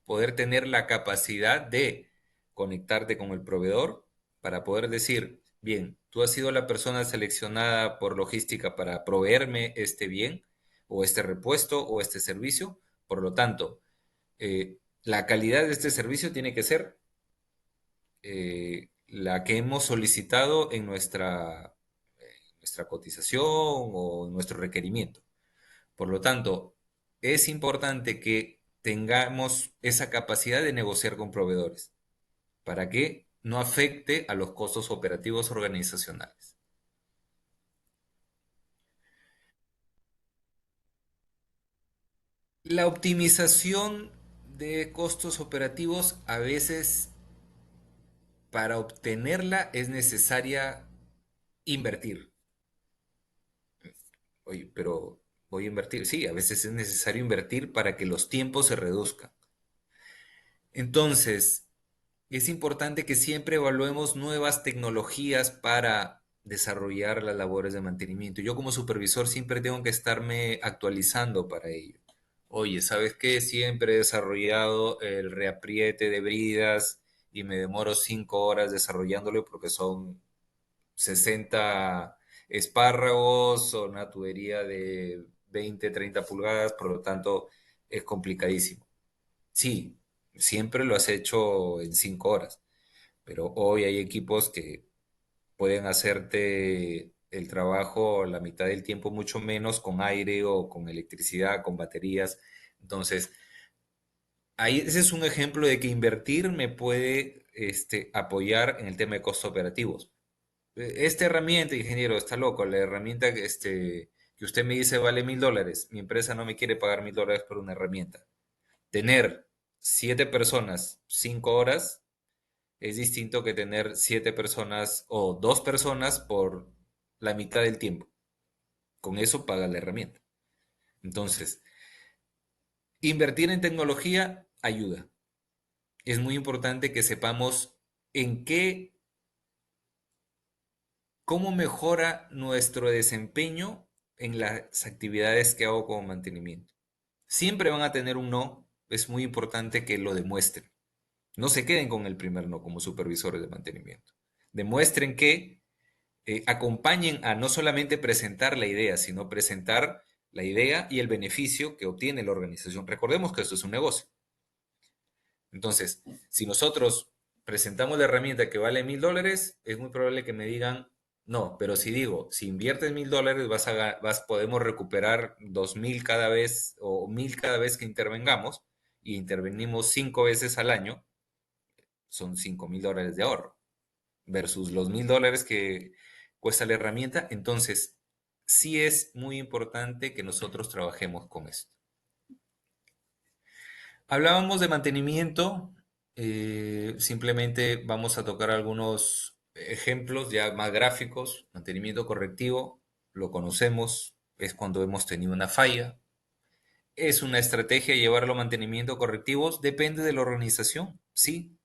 poder tener la capacidad de conectarte con el proveedor para poder decir, bien, tú has sido la persona seleccionada por logística para proveerme este bien o este repuesto o este servicio. Por lo tanto, la calidad de este servicio tiene que ser la que hemos solicitado en nuestra cotización o en nuestro requerimiento. Por lo tanto, es importante que tengamos esa capacidad de negociar con proveedores para que no afecte a los costos operativos organizacionales. La optimización de costos operativos a veces para obtenerla es necesaria invertir. Oye, pero voy a invertir. Sí, a veces es necesario invertir para que los tiempos se reduzcan. Entonces, es importante que siempre evaluemos nuevas tecnologías para desarrollar las labores de mantenimiento. Yo como supervisor siempre tengo que estarme actualizando para ello. Oye, ¿sabes qué? Siempre he desarrollado el reapriete de bridas y me demoro 5 horas desarrollándolo porque son 60 espárragos o una tubería de 20, 30 pulgadas, por lo tanto es complicadísimo. Sí, siempre lo has hecho en 5 horas, pero hoy hay equipos que pueden hacerte el trabajo la mitad del tiempo, mucho menos con aire o con electricidad, con baterías. Entonces, ahí ese es un ejemplo de que invertir me puede apoyar en el tema de costos operativos. Esta herramienta, ingeniero, está loco. La herramienta que usted me dice vale $1000. Mi empresa no me quiere pagar $1000 por una herramienta. Tener 7 personas, 5 horas, es distinto que tener 7 personas o 2 personas por la mitad del tiempo. Con eso paga la herramienta. Entonces, invertir en tecnología ayuda. Es muy importante que sepamos en qué, cómo mejora nuestro desempeño en las actividades que hago como mantenimiento. Siempre van a tener un no, es muy importante que lo demuestren. No se queden con el primer no como supervisores de mantenimiento. Demuestren que acompañen a no solamente presentar la idea, sino presentar la idea y el beneficio que obtiene la organización. Recordemos que esto es un negocio. Entonces, si nosotros presentamos la herramienta que vale $1000, es muy probable que me digan, no, pero si digo, si inviertes $1000, podemos recuperar 2000 cada vez o 1000 cada vez que intervengamos y intervenimos 5 veces al año, son $5000 de ahorro versus los $1000 que cuesta la herramienta. Entonces, sí es muy importante que nosotros trabajemos con esto. Hablábamos de mantenimiento, simplemente vamos a tocar algunos ejemplos ya más gráficos. Mantenimiento correctivo, lo conocemos, es cuando hemos tenido una falla. ¿Es una estrategia llevarlo a mantenimiento correctivos? Depende de la organización, sí.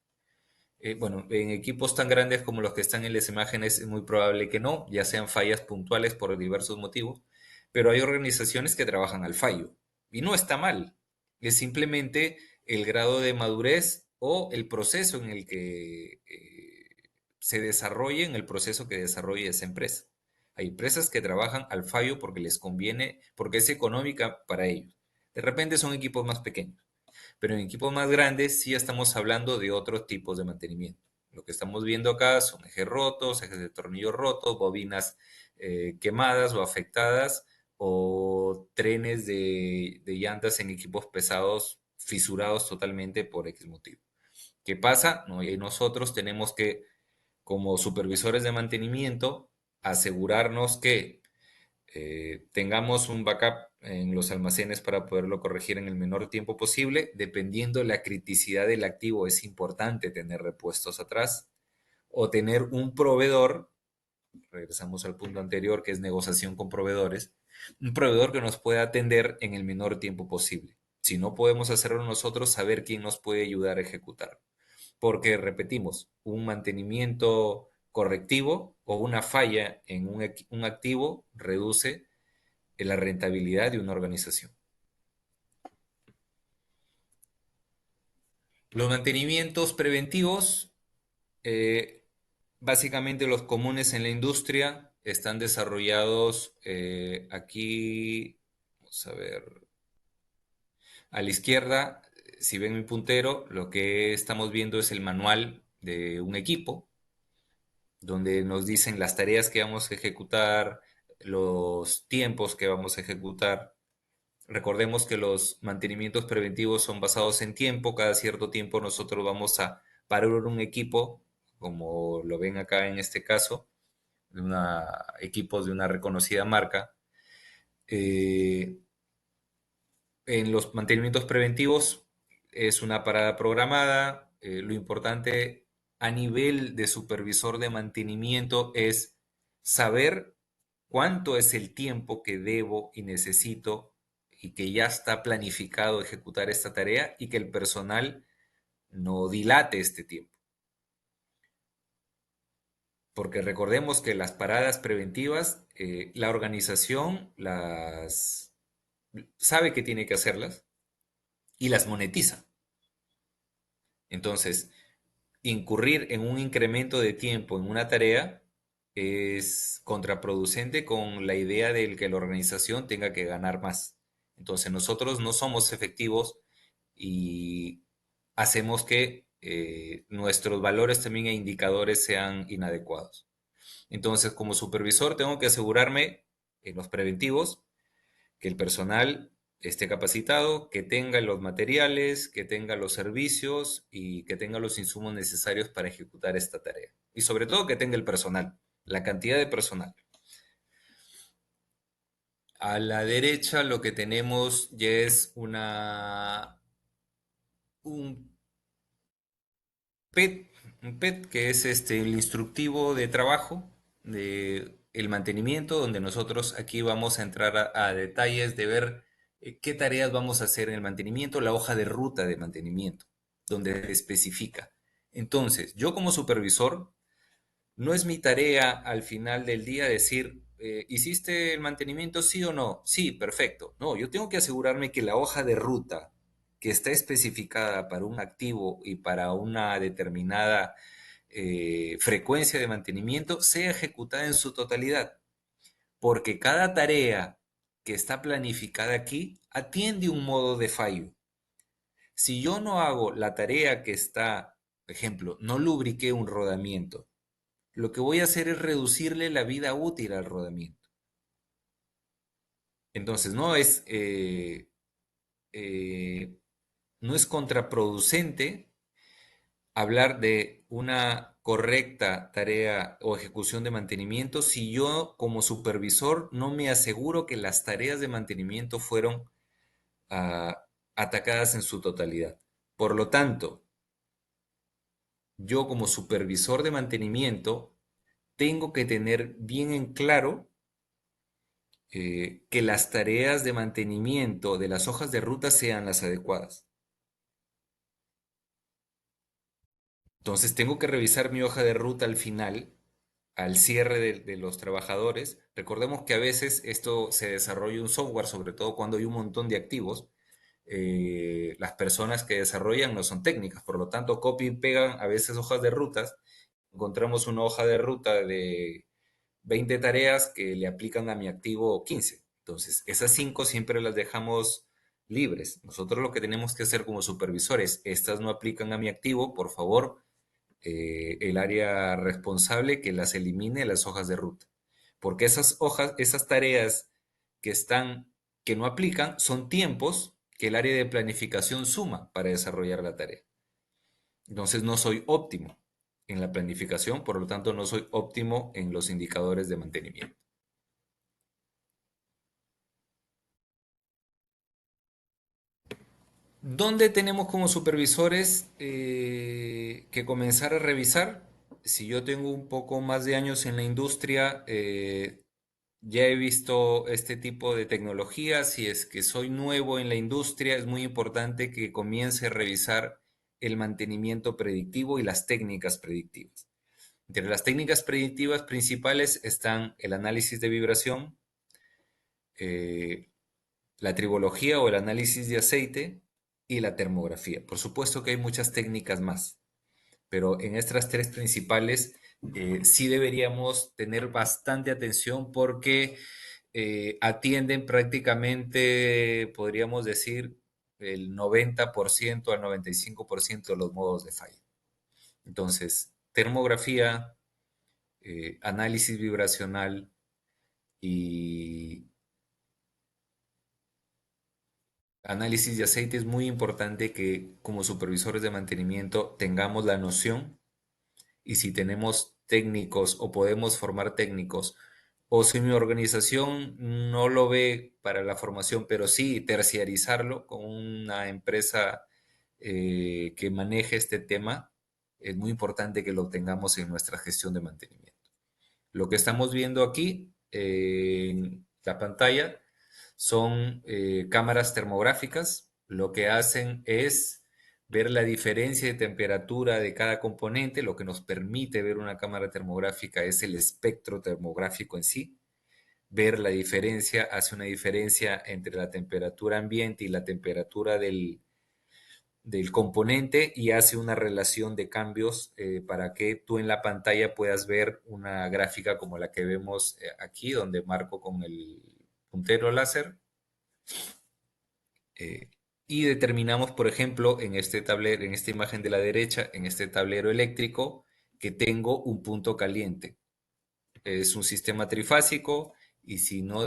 Bueno, en equipos tan grandes como los que están en las imágenes es muy probable que no, ya sean fallas puntuales por diversos motivos, pero hay organizaciones que trabajan al fallo y no está mal. Es simplemente el grado de madurez o el proceso en el que se desarrolle, en el proceso que desarrolle esa empresa. Hay empresas que trabajan al fallo porque les conviene, porque es económica para ellos. De repente son equipos más pequeños. Pero en equipos más grandes sí estamos hablando de otros tipos de mantenimiento. Lo que estamos viendo acá son ejes rotos, ejes de tornillo rotos, bobinas quemadas o afectadas, o trenes de llantas en equipos pesados fisurados totalmente por X motivo. ¿Qué pasa? No, y nosotros tenemos que, como supervisores de mantenimiento, asegurarnos que tengamos un backup en los almacenes para poderlo corregir en el menor tiempo posible. Dependiendo de la criticidad del activo, es importante tener repuestos atrás o tener un proveedor. Regresamos al punto anterior, que es negociación con proveedores. Un proveedor que nos pueda atender en el menor tiempo posible. Si no podemos hacerlo nosotros, saber quién nos puede ayudar a ejecutar. Porque, repetimos, un mantenimiento correctivo o una falla en un activo reduce la rentabilidad de una organización. Los mantenimientos preventivos, básicamente los comunes en la industria, están desarrollados aquí, vamos a ver, a la izquierda, si ven mi puntero, lo que estamos viendo es el manual de un equipo, donde nos dicen las tareas que vamos a ejecutar, los tiempos que vamos a ejecutar. Recordemos que los mantenimientos preventivos son basados en tiempo. Cada cierto tiempo nosotros vamos a parar un equipo, como lo ven acá en este caso, equipos de una reconocida marca. Eh, en los mantenimientos preventivos es una parada programada. Lo importante a nivel de supervisor de mantenimiento es saber cuánto es el tiempo que debo y necesito y que ya está planificado ejecutar esta tarea y que el personal no dilate este tiempo. Porque recordemos que las paradas preventivas, la organización las sabe que tiene que hacerlas y las monetiza. Entonces, incurrir en un incremento de tiempo en una tarea es contraproducente con la idea de que la organización tenga que ganar más. Entonces, nosotros no somos efectivos y hacemos que nuestros valores también e indicadores sean inadecuados. Entonces, como supervisor, tengo que asegurarme en los preventivos que el personal esté capacitado, que tenga los materiales, que tenga los servicios y que tenga los insumos necesarios para ejecutar esta tarea. Y sobre todo que tenga el personal, la cantidad de personal. A la derecha lo que tenemos ya es un PET, un PET que es el instructivo de trabajo de el mantenimiento, donde nosotros aquí vamos a entrar a detalles de ver qué tareas vamos a hacer en el mantenimiento, la hoja de ruta de mantenimiento, donde se especifica. Entonces, yo como supervisor, no es mi tarea al final del día decir, ¿hiciste el mantenimiento sí o no? Sí, perfecto. No, yo tengo que asegurarme que la hoja de ruta que está especificada para un activo y para una determinada frecuencia de mantenimiento sea ejecutada en su totalidad, porque cada tarea que está planificada aquí atiende un modo de fallo. Si yo no hago la tarea que está, por ejemplo, no lubriqué un rodamiento, lo que voy a hacer es reducirle la vida útil al rodamiento. Entonces, eh, no es contraproducente hablar de una correcta tarea o ejecución de mantenimiento si yo como supervisor no me aseguro que las tareas de mantenimiento fueron atacadas en su totalidad. Por lo tanto, yo como supervisor de mantenimiento tengo que tener bien en claro que las tareas de mantenimiento de las hojas de ruta sean las adecuadas. Entonces tengo que revisar mi hoja de ruta al final, al cierre de los trabajadores. Recordemos que a veces esto se desarrolla un software, sobre todo cuando hay un montón de activos. Las personas que desarrollan no son técnicas, por lo tanto copy y pegan a veces hojas de rutas. Encontramos una hoja de ruta de 20 tareas que le aplican a mi activo 15. Entonces, esas 5 siempre las dejamos libres. Nosotros lo que tenemos que hacer como supervisores, estas no aplican a mi activo, por favor, el área responsable que las elimine las hojas de ruta. Porque esas hojas, esas tareas que están, que no aplican, son tiempos que el área de planificación suma para desarrollar la tarea. Entonces no soy óptimo en la planificación, por lo tanto no soy óptimo en los indicadores de mantenimiento. ¿Dónde tenemos como supervisores que comenzar a revisar? Si yo tengo un poco más de años en la industria, ya he visto este tipo de tecnología. Si es que soy nuevo en la industria, es muy importante que comience a revisar el mantenimiento predictivo y las técnicas predictivas. Entre las técnicas predictivas principales están el análisis de vibración, eh, la tribología o el análisis de aceite y la termografía. Por supuesto que hay muchas técnicas más, pero en estas tres principales sí deberíamos tener bastante atención porque atienden prácticamente, podríamos decir, el 90% al 95% de los modos de falla. Entonces, termografía, análisis vibracional y análisis de aceite es muy importante que como supervisores de mantenimiento tengamos la noción y si tenemos técnicos o podemos formar técnicos o si mi organización no lo ve para la formación, pero sí terciarizarlo con una empresa que maneje este tema, es muy importante que lo tengamos en nuestra gestión de mantenimiento. Lo que estamos viendo aquí en la pantalla son cámaras termográficas. Lo que hacen es ver la diferencia de temperatura de cada componente. Lo que nos permite ver una cámara termográfica es el espectro termográfico en sí. Ver la diferencia, hace una diferencia entre la temperatura ambiente y la temperatura del componente y hace una relación de cambios para que tú en la pantalla puedas ver una gráfica como la que vemos aquí, donde marco con el puntero láser eh, y determinamos, por ejemplo, en este tablero, en esta imagen de la derecha, en este tablero eléctrico, que tengo un punto caliente. Es un sistema trifásico y si no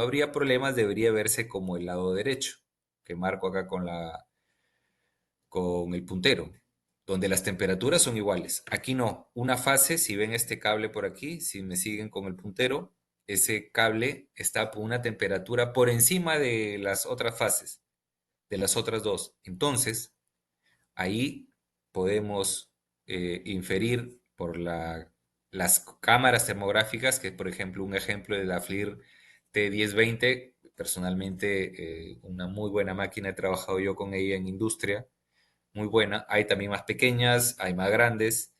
habría problemas, debería verse como el lado derecho, que marco acá con el puntero, donde las temperaturas son iguales. Aquí no, una fase, si ven este cable por aquí, si me siguen con el puntero, ese cable está por una temperatura por encima de las otras fases, de las otras dos. Entonces, ahí podemos inferir por las cámaras termográficas, que por ejemplo un ejemplo de la FLIR T1020, personalmente una muy buena máquina, he trabajado yo con ella en industria, muy buena. Hay también más pequeñas, hay más grandes.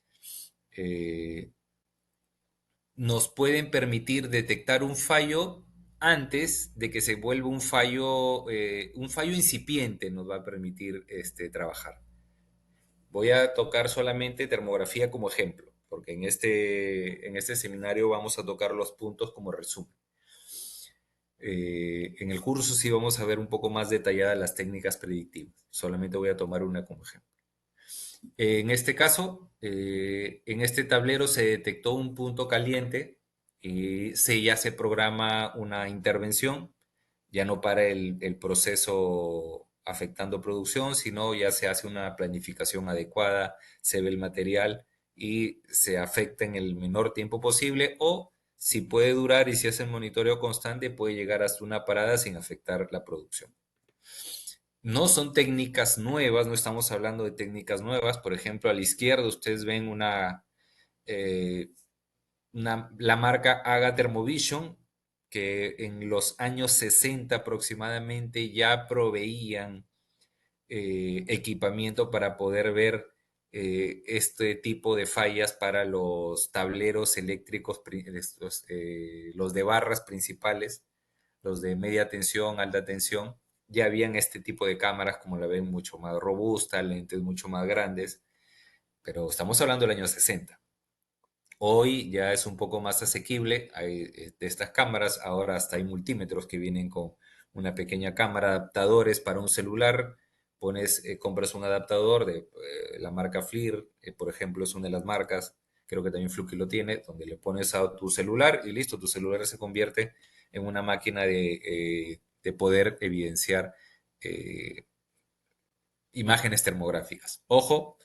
eh, Nos pueden permitir detectar un fallo antes de que se vuelva un fallo incipiente nos va a permitir trabajar. Voy a tocar solamente termografía como ejemplo, porque en este seminario vamos a tocar los puntos como resumen. En el curso sí vamos a ver un poco más detalladas las técnicas predictivas. Solamente voy a tomar una como ejemplo. En este caso, en este tablero se detectó un punto caliente y ya se programa una intervención, ya no para el proceso afectando producción, sino ya se hace una planificación adecuada, se ve el material y se afecta en el menor tiempo posible o si puede durar y si hace el monitoreo constante puede llegar hasta una parada sin afectar la producción. No son técnicas nuevas, no estamos hablando de técnicas nuevas. Por ejemplo, a la izquierda ustedes ven eh, la marca AGA Thermovision, que en los años 60 aproximadamente ya proveían equipamiento para poder ver este tipo de fallas para los tableros eléctricos, los de barras principales, los de media tensión, alta tensión. Ya habían este tipo de cámaras, como la ven, mucho más robusta, lentes mucho más grandes, pero estamos hablando del año 60. Hoy ya es un poco más asequible, hay de estas cámaras, ahora hasta hay multímetros que vienen con una pequeña cámara, adaptadores para un celular, compras un adaptador de la marca FLIR, por ejemplo, es una de las marcas, creo que también Fluky lo tiene, donde le pones a tu celular y listo, tu celular se convierte en una máquina de poder evidenciar eh, imágenes termográficas. Ojo,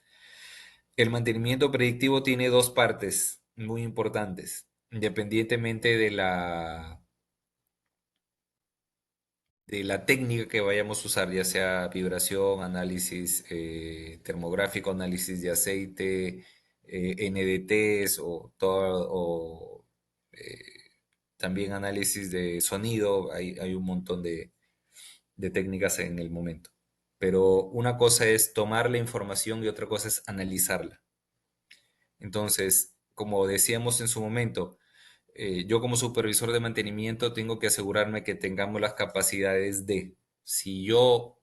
el mantenimiento predictivo tiene dos partes muy importantes, independientemente de la técnica que vayamos a usar, ya sea vibración, análisis termográfico, análisis de aceite, NDTs o también análisis de sonido. Hay un montón de técnicas en el momento. Pero una cosa es tomar la información y otra cosa es analizarla. Entonces, como decíamos en su momento, yo como supervisor de mantenimiento tengo que asegurarme que tengamos las capacidades si yo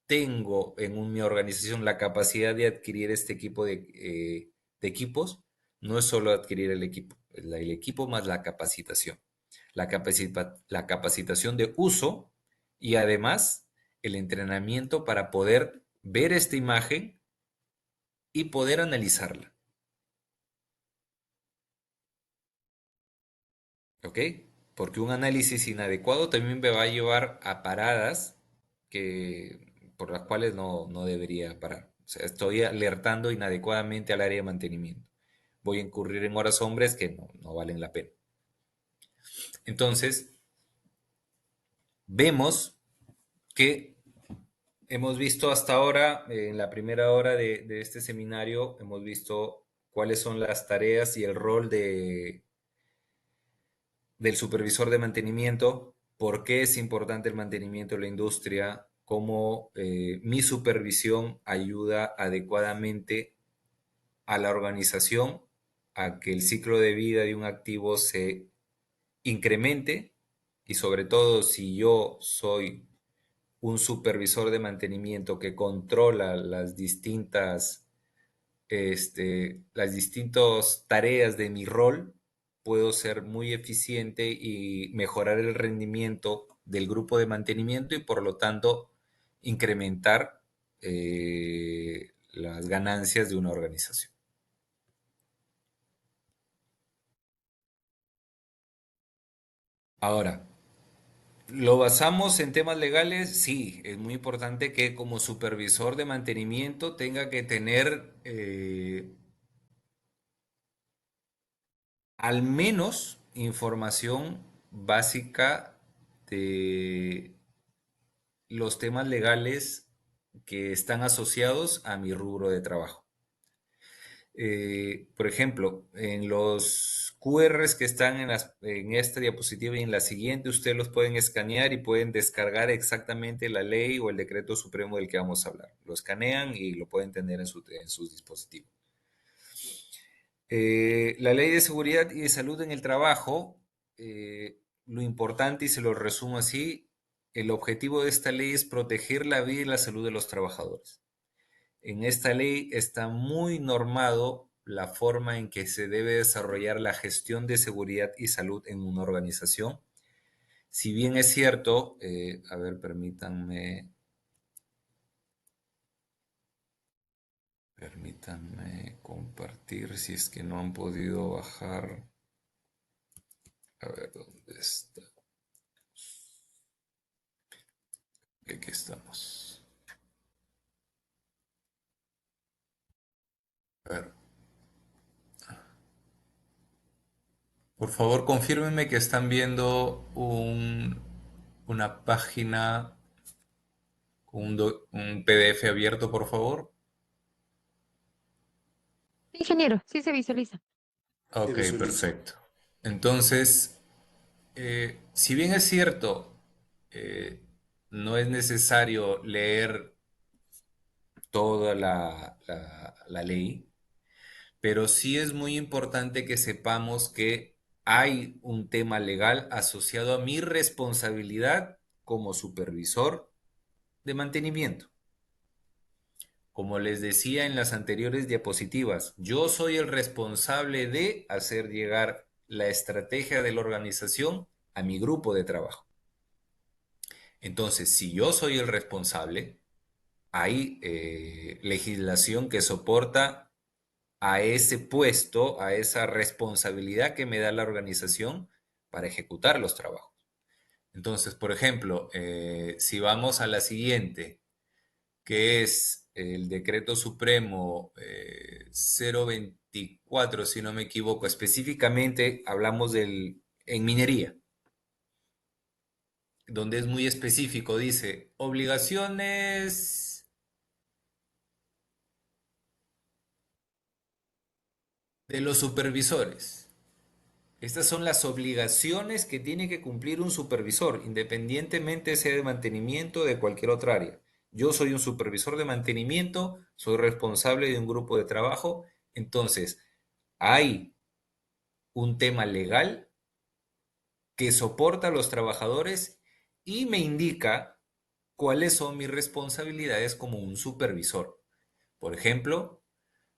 tengo en mi organización la capacidad de adquirir este equipo de equipos, no es solo adquirir el equipo, el equipo más la capacitación. La capacitación de uso y además el entrenamiento para poder ver esta imagen y poder analizarla. ¿Ok? Porque un análisis inadecuado también me va a llevar a paradas por las cuales no debería parar. O sea, estoy alertando inadecuadamente al área de mantenimiento. Voy a incurrir en horas hombres que no valen la pena. Entonces, vemos que hemos visto hasta ahora, en la primera hora de este seminario, hemos visto cuáles son las tareas y el rol del supervisor de mantenimiento, por qué es importante el mantenimiento en la industria, cómo mi supervisión ayuda adecuadamente a la organización a que el ciclo de vida de un activo se incremente y sobre todo si yo soy un supervisor de mantenimiento que controla las distintas tareas de mi rol, puedo ser muy eficiente y mejorar el rendimiento del grupo de mantenimiento y por lo tanto incrementar las ganancias de una organización. Ahora, ¿lo basamos en temas legales? Sí, es muy importante que como supervisor de mantenimiento tenga que tener al menos información básica de los temas legales que están asociados a mi rubro de trabajo. Por ejemplo, en los QRs que están en esta diapositiva y en la siguiente, ustedes los pueden escanear y pueden descargar exactamente la ley o el decreto supremo del que vamos a hablar. Lo escanean y lo pueden tener en sus dispositivos. La ley de seguridad y de salud en el trabajo, lo importante, y se lo resumo así, el objetivo de esta ley es proteger la vida y la salud de los trabajadores. En esta ley está muy normado la forma en que se debe desarrollar la gestión de seguridad y salud en una organización. Si bien es cierto, a ver, permítanme compartir si es que no han podido bajar. A ver, ¿dónde está? Aquí estamos. A ver, por favor, confírmenme que están viendo una página con un PDF abierto, por favor. Ingeniero, sí se visualiza. Se Ok, visualiza. perfecto. Entonces, Si bien es cierto, eh, no es necesario leer toda la ley, pero sí es muy importante que sepamos que hay un tema legal asociado a mi responsabilidad como supervisor de mantenimiento. Como les decía en las anteriores diapositivas, yo soy el responsable de hacer llegar la estrategia de la organización a mi grupo de trabajo. Entonces, si yo soy el responsable, hay legislación que soporta a ese puesto, a esa responsabilidad que me da la organización para ejecutar los trabajos. Entonces, por ejemplo, si vamos a la siguiente, que es el decreto supremo 024, si no me equivoco, específicamente hablamos en minería, donde es muy específico, dice obligaciones de los supervisores. Estas son las obligaciones que tiene que cumplir un supervisor, independientemente sea de mantenimiento o de cualquier otra área. Yo soy un supervisor de mantenimiento, soy responsable de un grupo de trabajo, entonces hay un tema legal que soporta a los trabajadores y me indica cuáles son mis responsabilidades como un supervisor. Por ejemplo,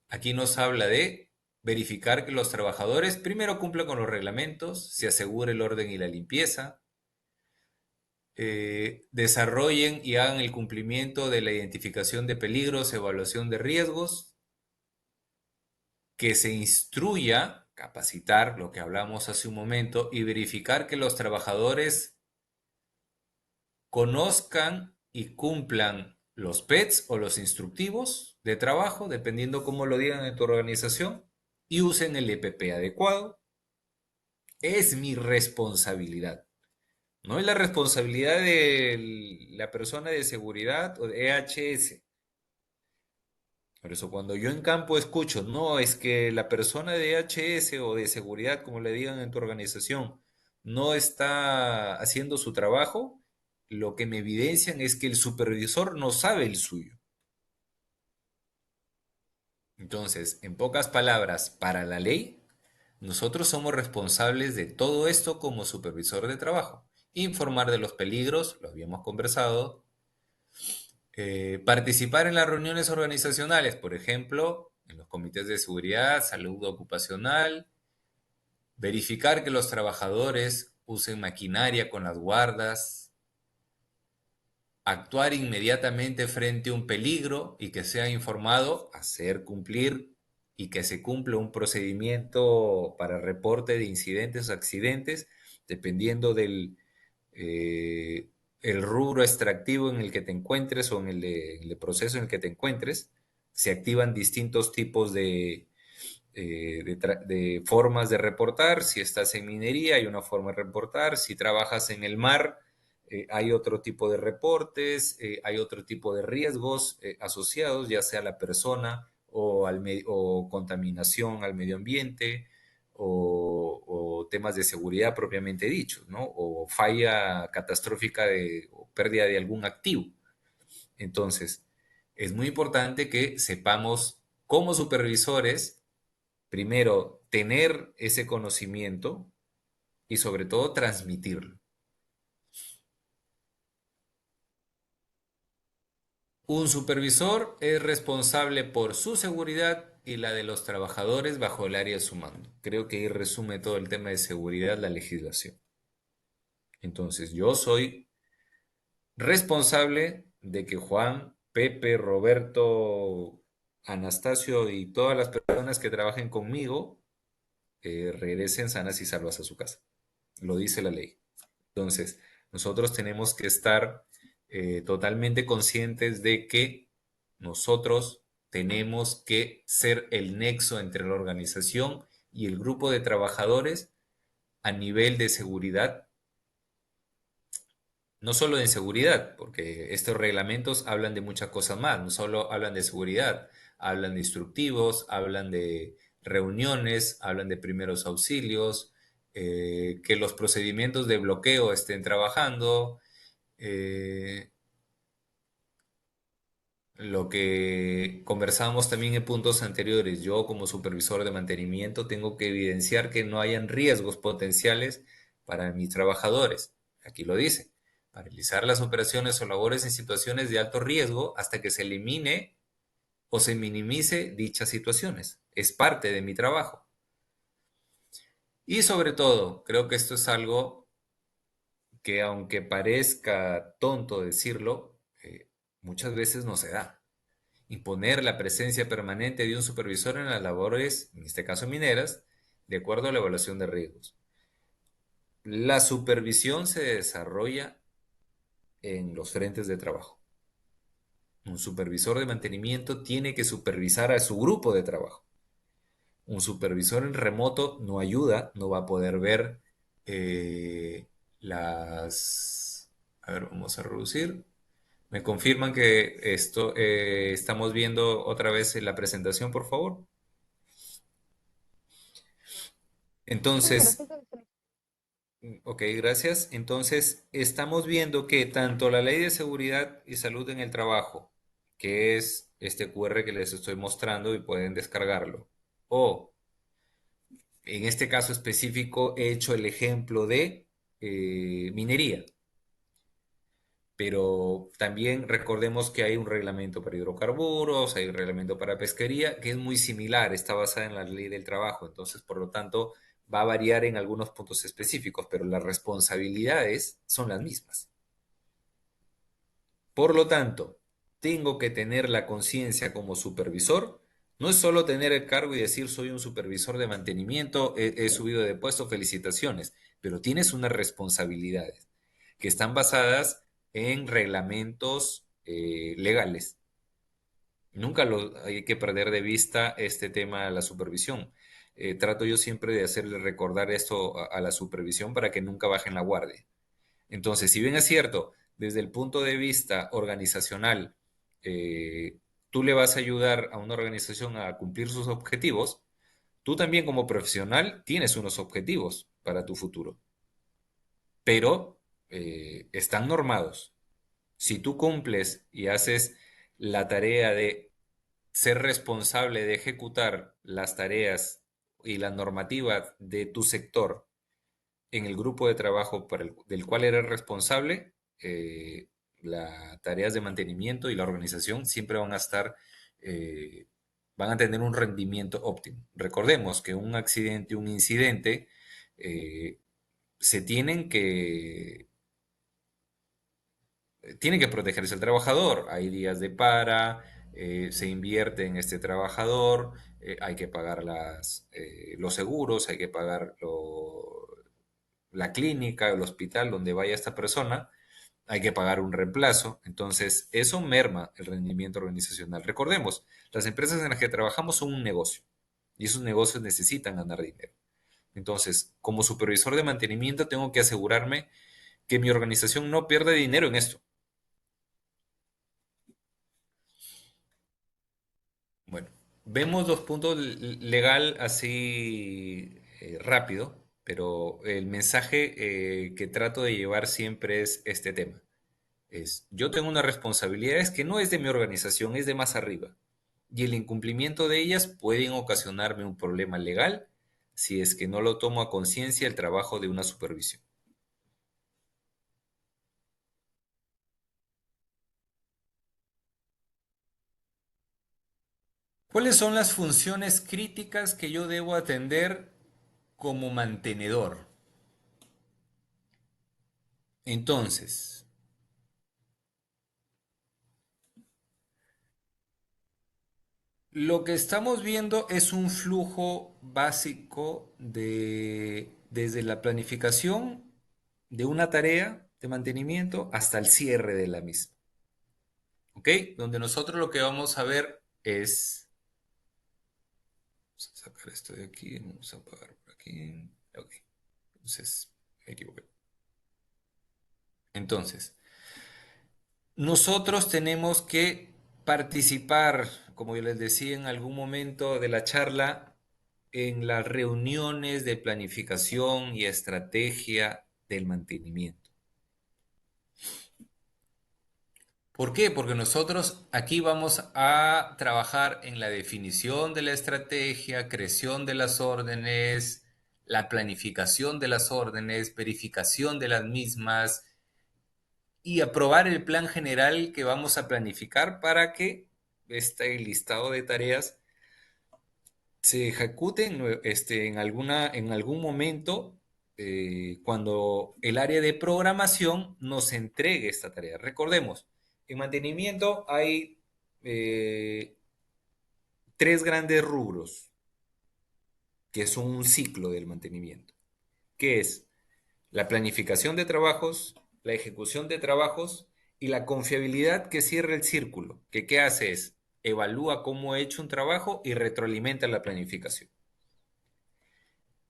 aquí nos habla de verificar que los trabajadores primero cumplan con los reglamentos, se asegure el orden y la limpieza, desarrollen y hagan el cumplimiento de la identificación de peligros, evaluación de riesgos, que se instruya, capacitar, lo que hablamos hace un momento, y verificar que los trabajadores conozcan y cumplan los PETs o los instructivos de trabajo, dependiendo cómo lo digan en tu organización, y usen el EPP adecuado. Es mi responsabilidad. No es la responsabilidad de la persona de seguridad o de EHS. Por eso cuando yo en campo escucho, no, es que la persona de EHS o de seguridad, como le digan en tu organización, no está haciendo su trabajo, lo que me evidencian es que el supervisor no sabe el suyo. Entonces, en pocas palabras, para la ley, nosotros somos responsables de todo esto como supervisor de trabajo. Informar de los peligros, lo habíamos conversado. Participar en las reuniones organizacionales, por ejemplo, en los comités de seguridad, salud ocupacional. Verificar que los trabajadores usen maquinaria con las guardas. Actuar inmediatamente frente a un peligro y que sea informado, hacer cumplir y que se cumpla un procedimiento para reporte de incidentes o accidentes, dependiendo del el rubro extractivo en el que te encuentres o en el proceso en el que te encuentres. Se activan distintos tipos de formas de reportar. Si estás en minería, hay una forma de reportar. Si trabajas en el mar, hay otro tipo de reportes, hay otro tipo de riesgos asociados, ya sea a la persona o contaminación al medio ambiente o temas de seguridad propiamente dichos, ¿no? O falla catastrófica o pérdida de algún activo. Entonces, es muy importante que sepamos como supervisores, primero, tener ese conocimiento y sobre todo transmitirlo. Un supervisor es responsable por su seguridad y la de los trabajadores bajo el área de su mando. Creo que ahí resume todo el tema de seguridad la legislación. Entonces, yo soy responsable de que Juan, Pepe, Roberto, Anastasio y todas las personas que trabajen conmigo regresen sanas y salvas a su casa. Lo dice la ley. Entonces, nosotros tenemos que estar totalmente conscientes de que nosotros tenemos que ser el nexo entre la organización y el grupo de trabajadores a nivel de seguridad, no solo de seguridad, porque estos reglamentos hablan de muchas cosas más, no solo hablan de seguridad, hablan de instructivos, hablan de reuniones, hablan de primeros auxilios, que los procedimientos de bloqueo estén trabajando, eh, lo que conversábamos también en puntos anteriores, yo como supervisor de mantenimiento tengo que evidenciar que no hayan riesgos potenciales para mis trabajadores. Aquí lo dice, paralizar las operaciones o labores en situaciones de alto riesgo hasta que se elimine o se minimice dichas situaciones. Es parte de mi trabajo. Y sobre todo, creo que esto es algo que aunque parezca tonto decirlo, muchas veces no se da. Imponer la presencia permanente de un supervisor en las labores, en este caso mineras, de acuerdo a la evaluación de riesgos. La supervisión se desarrolla en los frentes de trabajo. Un supervisor de mantenimiento tiene que supervisar a su grupo de trabajo. Un supervisor en remoto no ayuda, no va a poder ver las... A ver, vamos a reducir. ¿Me confirman que esto estamos viendo otra vez en la presentación, por favor? Ingeniero, Entonces, sí se visualiza. ok, gracias. Entonces, estamos viendo que tanto la Ley de Seguridad y Salud en el Trabajo, que es este QR que les estoy mostrando y pueden descargarlo, o en este caso específico he hecho el ejemplo de minería, pero también recordemos que hay un reglamento para hidrocarburos, hay un reglamento para pesquería, que es muy similar, está basada en la ley del trabajo, entonces por lo tanto va a variar en algunos puntos específicos, pero las responsabilidades son las mismas. Por lo tanto, tengo que tener la conciencia como supervisor. No es solo tener el cargo y decir soy un supervisor de mantenimiento, he subido de puesto, felicitaciones, pero tienes unas responsabilidades que están basadas en reglamentos legales. Nunca hay que perder de vista este tema de la supervisión. Trato yo siempre de hacerle recordar esto a la supervisión para que nunca bajen la guardia. Entonces, si bien es cierto, desde el punto de vista organizacional, eh, tú le vas a ayudar a una organización a cumplir sus objetivos, tú también como profesional tienes unos objetivos para tu futuro, pero están normados. Si tú cumples y haces la tarea de ser responsable de ejecutar las tareas y la normativa de tu sector en el grupo de trabajo del cual eres responsable, las tareas de mantenimiento y la organización siempre van a estar, van a tener un rendimiento óptimo. Recordemos que un accidente, un incidente, eh, se tienen que protegerse el trabajador. Hay días de para, se invierte en este trabajador, hay que pagar los seguros, hay que pagar la clínica, el hospital donde vaya esta persona, hay que pagar un reemplazo. Entonces, eso merma el rendimiento organizacional. Recordemos, las empresas en las que trabajamos son un negocio y esos negocios necesitan ganar dinero. Entonces, como supervisor de mantenimiento, tengo que asegurarme que mi organización no pierda dinero en esto. Bueno, vemos los puntos legal así rápido, pero el mensaje que trato de llevar siempre es este tema. Yo tengo una responsabilidad es que no es de mi organización, es de más arriba. Y el incumplimiento de ellas pueden ocasionarme un problema legal si es que no lo tomo a conciencia el trabajo de una supervisión. ¿Cuáles son las funciones críticas que yo debo atender como mantenedor? Entonces, lo que estamos viendo es un flujo básico desde la planificación de una tarea de mantenimiento hasta el cierre de la misma. ¿Ok? Donde nosotros lo que vamos a ver es... Vamos a sacar esto de aquí, vamos a apagar por aquí. Ok, entonces me equivoqué. Entonces, nosotros tenemos que participar, como yo les decía en algún momento de la charla, en las reuniones de planificación y estrategia del mantenimiento. ¿Por qué? Porque nosotros aquí vamos a trabajar en la definición de la estrategia, creación de las órdenes, la planificación de las órdenes, verificación de las mismas y aprobar el plan general que vamos a planificar para que este listado de tareas se ejecuten en algún momento cuando el área de programación nos entregue esta tarea. Recordemos, en mantenimiento hay eh, tres grandes rubros que son un ciclo del mantenimiento, que es la planificación de trabajos, la ejecución de trabajos y la confiabilidad que cierra el círculo, que qué hace es evalúa cómo he hecho un trabajo y retroalimenta la planificación.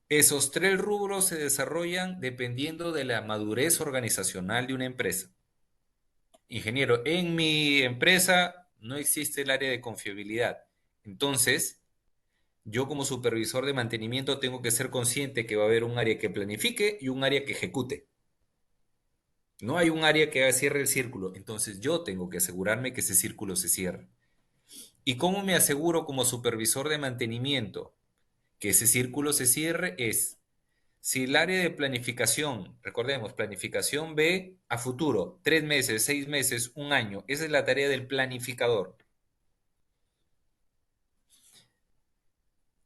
Esos tres rubros se desarrollan dependiendo de la madurez organizacional de una empresa. Ingeniero, en mi empresa no existe el área de confiabilidad. Entonces, yo como supervisor de mantenimiento tengo que ser consciente que va a haber un área que planifique y un área que ejecute. No hay un área que cierre el círculo. Entonces, yo tengo que asegurarme que ese círculo se cierre. ¿Y cómo me aseguro como supervisor de mantenimiento que ese círculo se cierre? Es si el área de planificación, recordemos, planificación ve a futuro, 3 meses, 6 meses, un año, esa es la tarea del planificador.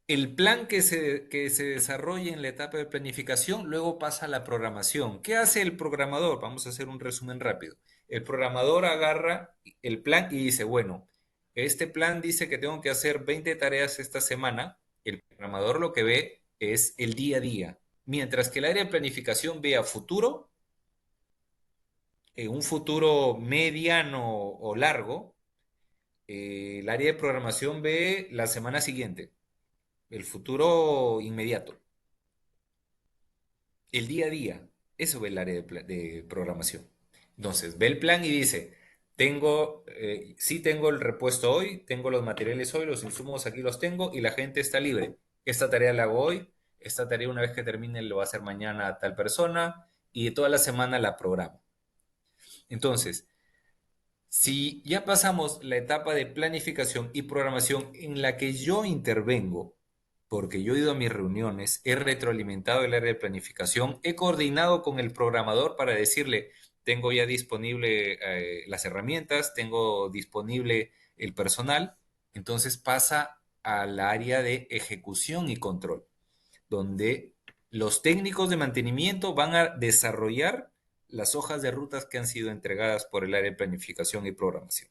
El plan que se desarrolla en la etapa de planificación luego pasa a la programación. ¿Qué hace el programador? Vamos a hacer un resumen rápido. El programador agarra el plan y dice, bueno, este plan dice que tengo que hacer 20 tareas esta semana. El programador lo que ve es el día a día. Mientras que el área de planificación ve a futuro, un futuro mediano o largo, el área de programación ve la semana siguiente, el futuro inmediato, el día a día. Eso ve el área de programación. Entonces, ve el plan y dice, sí tengo el repuesto hoy, tengo los materiales hoy, los insumos aquí los tengo y la gente está libre. Esta tarea la hago hoy, esta tarea una vez que termine lo va a hacer mañana a tal persona y toda la semana la programo. Entonces, si ya pasamos la etapa de planificación y programación en la que yo intervengo, porque yo he ido a mis reuniones, he retroalimentado el área de planificación, he coordinado con el programador para decirle, tengo ya disponible las herramientas, tengo disponible el personal, entonces pasa al área de ejecución y control, donde los técnicos de mantenimiento van a desarrollar las hojas de rutas que han sido entregadas por el área de planificación y programación.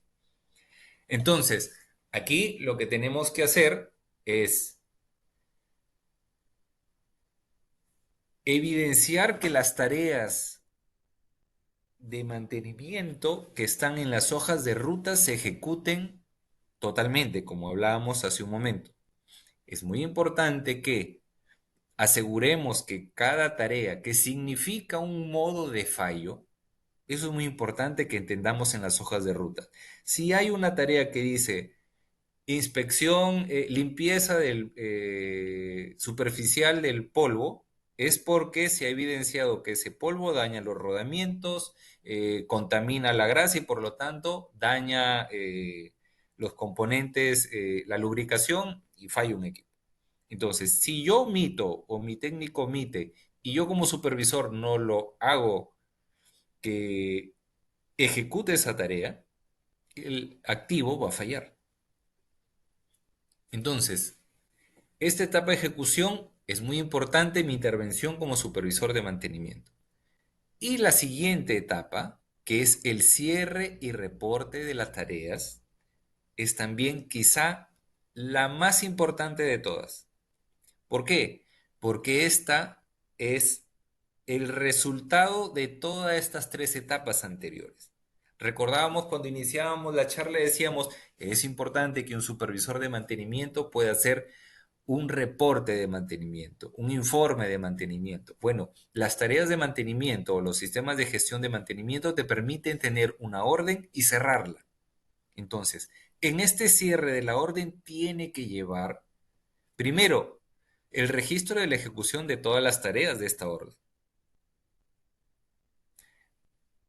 Entonces, aquí lo que tenemos que hacer es evidenciar que las tareas de mantenimiento que están en las hojas de ruta se ejecuten totalmente, como hablábamos hace un momento. Es muy importante que aseguremos que cada tarea que significa un modo de fallo, eso es muy importante que entendamos en las hojas de ruta. Si hay una tarea que dice inspección, limpieza superficial del polvo, es porque se ha evidenciado que ese polvo daña los rodamientos, contamina la grasa y por lo tanto daña los componentes, la lubricación y falla un equipo. Entonces, si yo omito o mi técnico omite y yo como supervisor no lo hago que ejecute esa tarea, el activo va a fallar. Entonces, esta etapa de ejecución es muy importante mi intervención como supervisor de mantenimiento. Y la siguiente etapa, que es el cierre y reporte de las tareas, es también quizá la más importante de todas. ¿Por qué? Porque esta es el resultado de todas estas tres etapas anteriores. Recordábamos cuando iniciábamos la charla, decíamos, es importante que un supervisor de mantenimiento pueda hacer un reporte de mantenimiento, un informe de mantenimiento. Bueno, las tareas de mantenimiento o los sistemas de gestión de mantenimiento te permiten tener una orden y cerrarla. Entonces, en este cierre de la orden tiene que llevar, primero, el registro de la ejecución de todas las tareas de esta orden.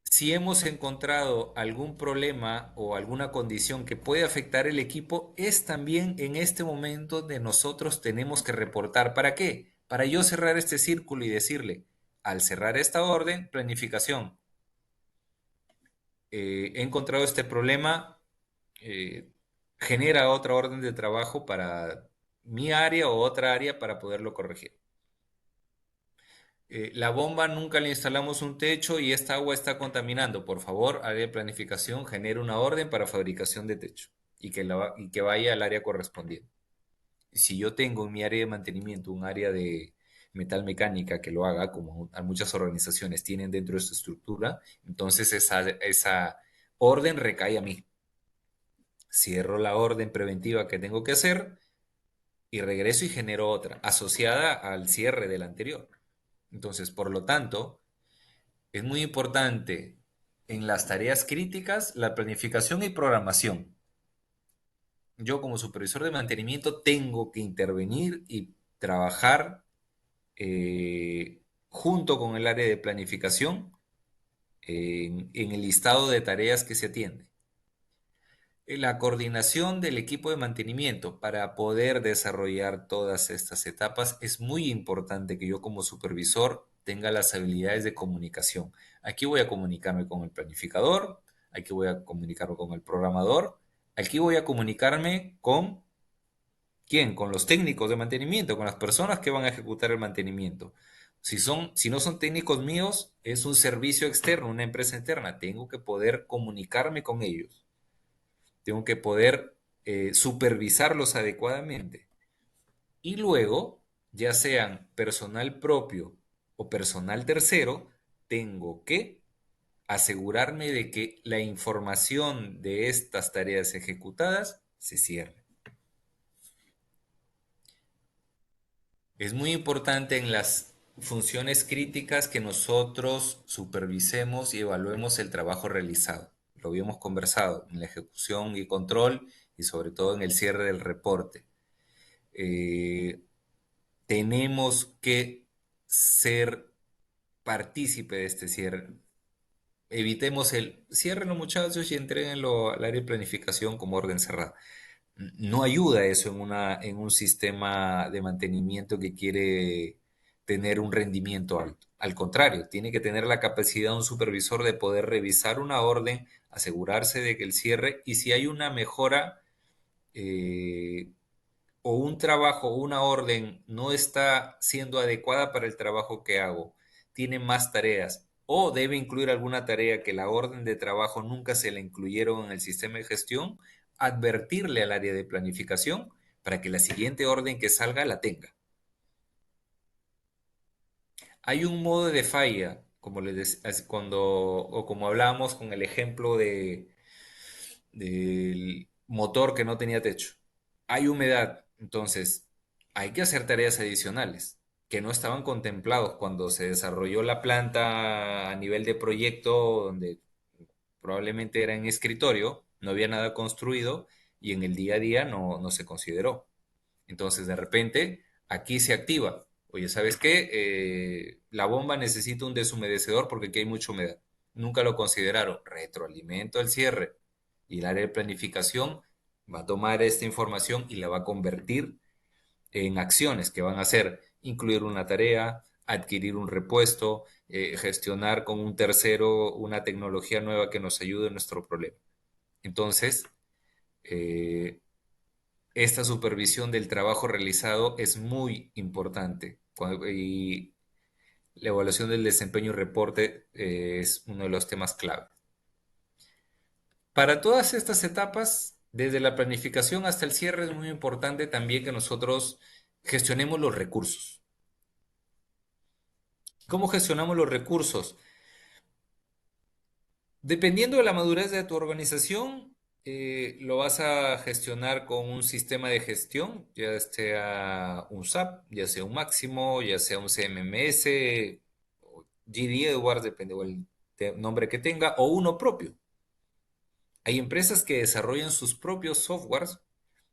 Si hemos encontrado algún problema o alguna condición que puede afectar el equipo, es también en este momento de nosotros tenemos que reportar. ¿Para qué? Para yo cerrar este círculo y decirle, al cerrar esta orden, planificación, he encontrado este problema, eh, genera otra orden de trabajo para mi área o otra área para poderlo corregir. La bomba nunca le instalamos un techo y esta agua está contaminando. Por favor, área de planificación, genere una orden para fabricación de techo y que vaya al área correspondiente. Si yo tengo en mi área de mantenimiento un área de metal mecánica que lo haga, como muchas organizaciones tienen dentro de su estructura, entonces esa orden recae a mí. Cierro la orden preventiva que tengo que hacer y regreso y genero otra, asociada al cierre del anterior. Entonces, por lo tanto, es muy importante en las tareas críticas la planificación y programación. Yo como supervisor de mantenimiento tengo que intervenir y trabajar junto con el área de planificación en el listado de tareas que se atiende. La coordinación del equipo de mantenimiento para poder desarrollar todas estas etapas es muy importante que yo como supervisor tenga las habilidades de comunicación. Aquí voy a comunicarme con el planificador, aquí voy a comunicarme con el programador, aquí voy a comunicarme con ¿quién? Con los técnicos de mantenimiento, con las personas que van a ejecutar el mantenimiento. Si no son técnicos míos, es un servicio externo, una empresa interna. Tengo que poder comunicarme con ellos. Tengo que poder supervisarlos adecuadamente. Y luego, ya sean personal propio o personal tercero, tengo que asegurarme de que la información de estas tareas ejecutadas se cierre. Es muy importante en las funciones críticas que nosotros supervisemos y evaluemos el trabajo realizado. Lo habíamos conversado en la ejecución y control y sobre todo en el cierre del reporte. Eh, Tenemos que ser partícipe de este cierre. Evitemos el cierren los muchachos y entréguenlo al área de planificación como orden cerrada. No ayuda eso en un sistema de mantenimiento que quiere tener un rendimiento alto. Al contrario, tiene que tener la capacidad un supervisor de poder revisar una orden, asegurarse de que el cierre y si hay una mejora eh, o un trabajo o una orden no está siendo adecuada para el trabajo que hago, tiene más tareas o debe incluir alguna tarea que la orden de trabajo nunca se la incluyeron en el sistema de gestión, advertirle al área de planificación para que la siguiente orden que salga la tenga. Hay un modo de falla, como o como hablábamos con el ejemplo del motor que no tenía techo. Hay humedad, entonces hay que hacer tareas adicionales que no estaban contemplados cuando se desarrolló la planta a nivel de proyecto, donde probablemente era en escritorio, no había nada construido y en el día a día no se consideró. Entonces, de repente, aquí se activa. Oye, ¿sabes qué? La bomba necesita un deshumedecedor porque aquí hay mucha humedad. Nunca lo consideraron. Retroalimento al cierre. Y el área de planificación va a tomar esta información y la va a convertir en acciones que van a hacer incluir una tarea, adquirir un repuesto, gestionar con un tercero una tecnología nueva que nos ayude en nuestro problema. Entonces, eh, esta supervisión del trabajo realizado es muy importante y la evaluación del desempeño y reporte es uno de los temas clave. Para todas estas etapas, desde la planificación hasta el cierre, es muy importante también que nosotros gestionemos los recursos. ¿Cómo gestionamos los recursos? Dependiendo de la madurez de tu organización, lo vas a gestionar con un sistema de gestión, ya sea un SAP, ya sea un Máximo, ya sea un CMMS, o GD Edwards, depende del nombre que tenga, o uno propio. Hay empresas que desarrollan sus propios softwares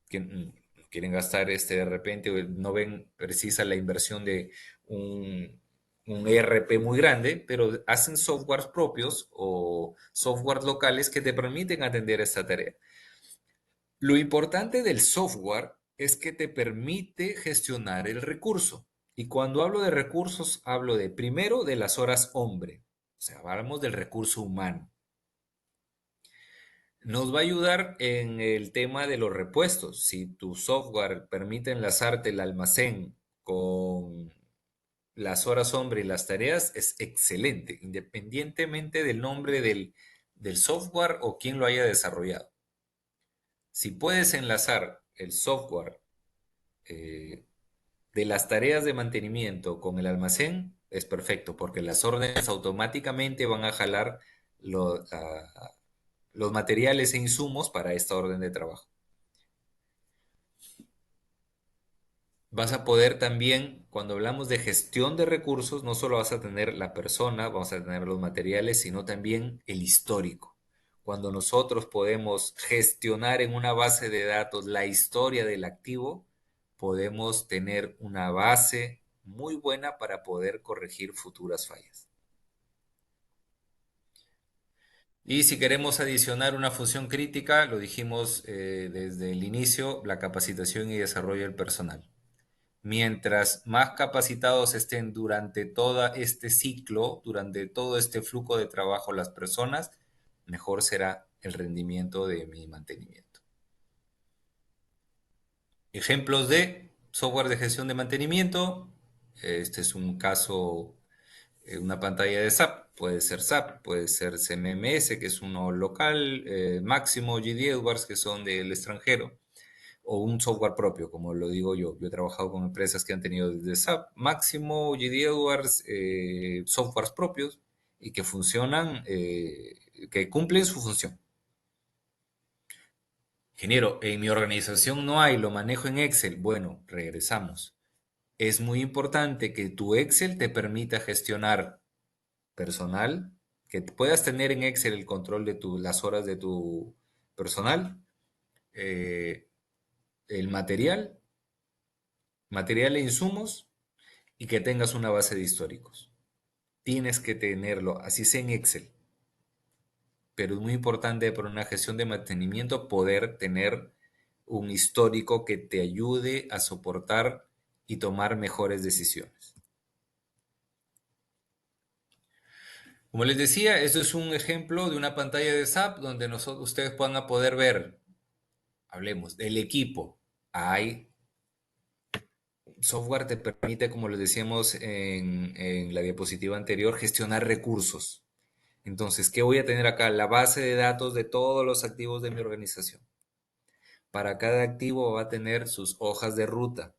que quieren gastar de repente, no ven precisa la inversión de un ERP muy grande, pero hacen softwares propios o softwares locales que te permiten atender esta tarea. Lo importante del software es que te permite gestionar el recurso. Y cuando hablo de recursos, hablo de primero de las horas hombre. O sea, hablamos del recurso humano. Nos va a ayudar en el tema de los repuestos. Si tu software permite enlazarte el almacén con las horas hombre y las tareas, es excelente, independientemente del nombre del software o quién lo haya desarrollado. Si puedes enlazar el software eh, de las tareas de mantenimiento con el almacén, es perfecto, porque las órdenes automáticamente van a jalar los materiales e insumos para esta orden de trabajo. Vas a poder también, cuando hablamos de gestión de recursos, no solo vas a tener la persona, vamos a tener los materiales, sino también el histórico. Cuando nosotros podemos gestionar en una base de datos la historia del activo, podemos tener una base muy buena para poder corregir futuras fallas. Y si queremos adicionar una función crítica, lo dijimos desde el inicio, la capacitación y desarrollo del personal. Mientras más capacitados estén durante todo este ciclo, durante todo este flujo de trabajo las personas, mejor será el rendimiento de mi mantenimiento. Ejemplos de software de gestión de mantenimiento. Este es un caso, una pantalla de SAP. Puede ser SAP, puede ser CMMS, que es uno local, Máximo, GD Edwards, que son del extranjero, o un software propio, como lo digo yo. Yo he trabajado con empresas que han tenido desde SAP, Máximo, GD Edwards, softwares propios y que funcionan, que cumplen su función. Ingeniero, en mi organización no hay, lo manejo en Excel. Bueno, regresamos. Es muy importante que tu Excel te permita gestionar personal, que puedas tener en Excel el control de las horas de tu personal, eh, el material e insumos, y que tengas una base de históricos. Tienes que tenerlo, así sea en Excel. Pero es muy importante para una gestión de mantenimiento poder tener un histórico que te ayude a soportar y tomar mejores decisiones. Como les decía, esto es un ejemplo de una pantalla de SAP donde ustedes van a poder ver, hablemos del equipo. Hay software te permite, como les decíamos en la diapositiva anterior, gestionar recursos. Entonces, ¿qué voy a tener acá? La base de datos de todos los activos de mi organización. Para cada activo va a tener sus hojas de ruta,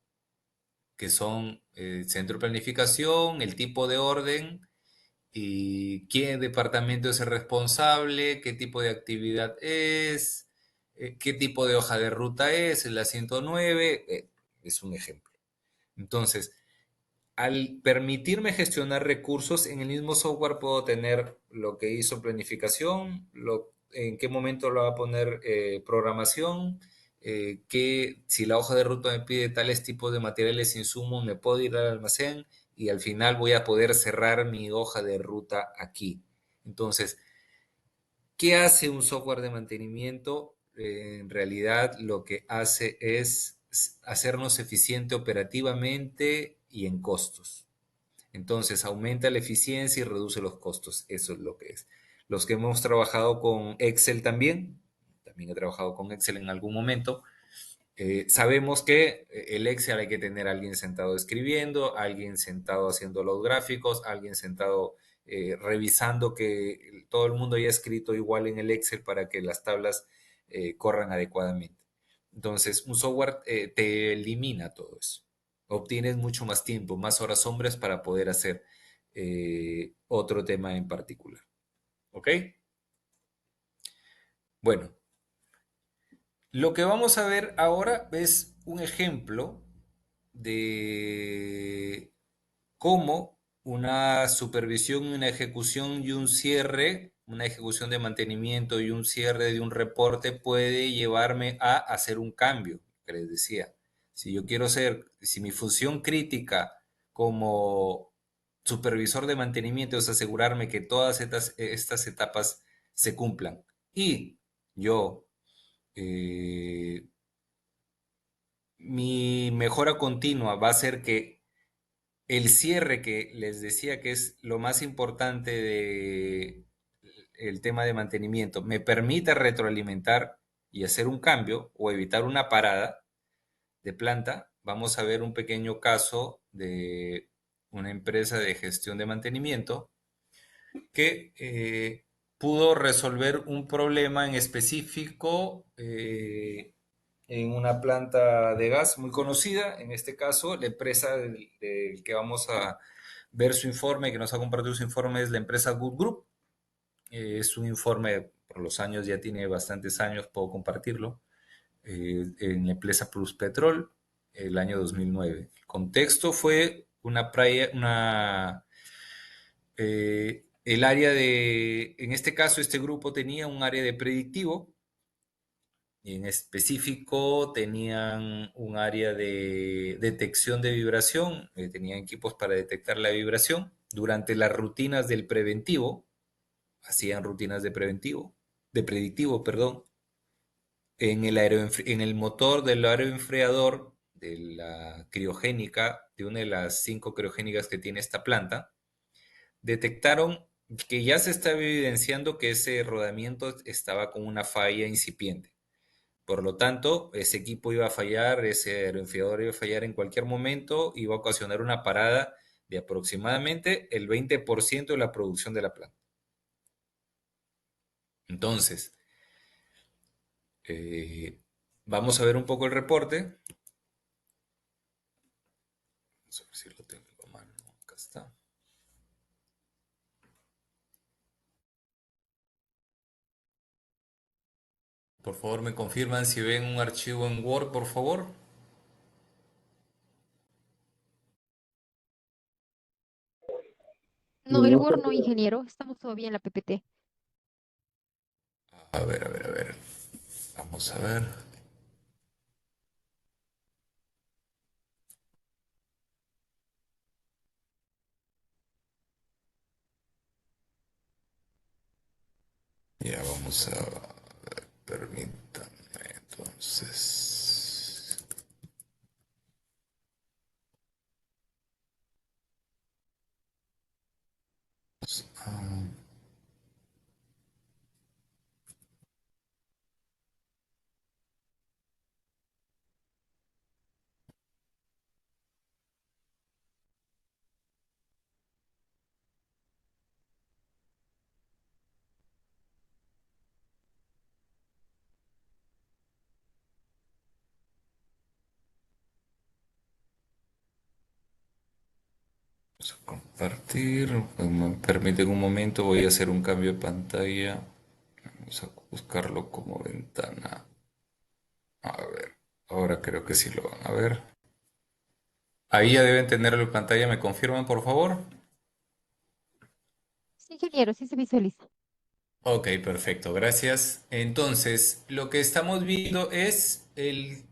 que son el centro de planificación, el tipo de orden y qué departamento es el responsable, qué tipo de actividad es, qué tipo de hoja de ruta es la 109, es un ejemplo. Entonces, al permitirme gestionar recursos en el mismo software puedo tener lo que hizo planificación, en qué momento lo va a poner programación, que si la hoja de ruta me pide tales tipos de materiales e insumos, me puedo ir al almacén y al final voy a poder cerrar mi hoja de ruta aquí. Entonces, ¿qué hace un software de mantenimiento? En realidad lo que hace es hacernos eficiente operativamente y en costos. Entonces aumenta la eficiencia y reduce los costos. Eso es lo que es. Los que hemos trabajado con Excel también he trabajado con Excel en algún momento, sabemos que el Excel hay que tener a alguien sentado escribiendo, alguien sentado haciendo los gráficos, alguien sentado revisando que todo el mundo haya escrito igual en el Excel para que las tablas corran adecuadamente. Entonces, un software te elimina todo eso. Obtienes mucho más tiempo, más horas hombres para poder hacer otro tema en particular. ¿Ok? Bueno, lo que vamos a ver ahora es un ejemplo de cómo una supervisión, una ejecución y un cierre, una ejecución de mantenimiento y un cierre de un reporte puede llevarme a hacer un cambio, que les decía. Si mi función crítica como supervisor de mantenimiento es asegurarme que todas estas etapas se cumplan y yo, eh, mi mejora continua va a ser que el cierre que les decía que es lo más importante de el tema de mantenimiento, me permite retroalimentar y hacer un cambio o evitar una parada de planta. Vamos a ver un pequeño caso de una empresa de gestión de mantenimiento que pudo resolver un problema en específico en una planta de gas muy conocida. En este caso, la empresa del que vamos a ver su informe, que nos ha compartido su informe, es la empresa Good Group. Es un informe, por los años, ya tiene bastantes años, puedo compartirlo, en la empresa Plus Petrol, el año 2009. El contexto fue el área en este caso, este grupo tenía un área de predictivo, y en específico tenían un área de detección de vibración, tenían equipos para detectar la vibración. Durante las rutinas del preventivo, hacían rutinas de predictivo, perdón, en el motor del aeroenfriador de la criogénica, de una de las 5 criogénicas que tiene esta planta, detectaron que ya se estaba evidenciando que ese rodamiento estaba con una falla incipiente. Por lo tanto, ese equipo iba a fallar, ese aeroenfriador iba a fallar en cualquier momento, iba a ocasionar una parada de aproximadamente el 20% de la producción de la planta. Entonces, eh, vamos a ver un poco el reporte. Vamos a ver si lo tengo a mano. Acá está. Por favor, me confirman si ven un archivo en Word, por favor. No, el No se Word no, puede. ingeniero. Estamos todavía en la PPT. A ver, a ver, a ver. Vamos a ver. Ya vamos a ver, permítanme entonces. Ah, vamos a compartir. Me permiten un momento, voy a hacer un cambio de pantalla. Vamos a buscarlo como ventana. A ver, ahora creo que sí lo van a ver. Ahí ya deben tenerlo en pantalla, ¿me confirman, por favor? Sí, ingeniero, sí se visualiza. Ok, perfecto, gracias. Entonces, lo que estamos viendo es el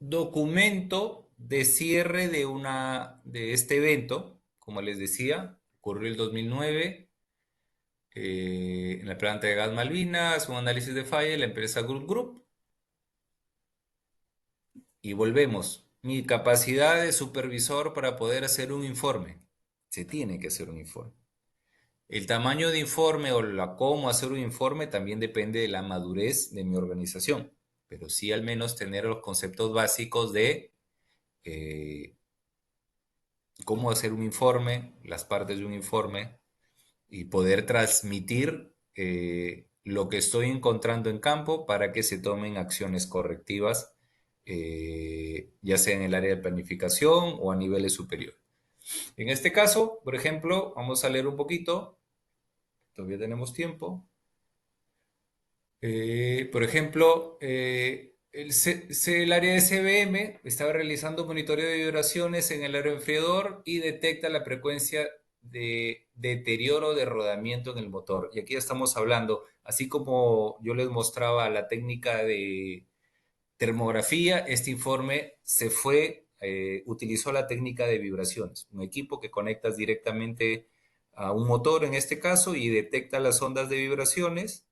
documento de cierre de este evento. Como les decía, ocurrió el 2009 en la planta de gas Malvinas, un análisis de falla, la empresa Group. Y volvemos. Mi capacidad de supervisor para poder hacer un informe. Se tiene que hacer un informe. El tamaño de informe o cómo hacer un informe también depende de la madurez de mi organización, pero sí al menos tener los conceptos básicos de eh, cómo hacer un informe, las partes de un informe y poder transmitir lo que estoy encontrando en campo para que se tomen acciones correctivas, ya sea en el área de planificación o a niveles superiores. En este caso, por ejemplo, vamos a leer un poquito, todavía tenemos tiempo. Por ejemplo, el área de CBM estaba realizando monitoreo de vibraciones en el aeroenfriador y detecta la frecuencia de deterioro de rodamiento en el motor. Y aquí estamos hablando, así como yo les mostraba la técnica termografía, este informe utilizó la técnica de vibraciones, un equipo que conectas directamente a un motor en este caso y detecta las ondas de vibraciones,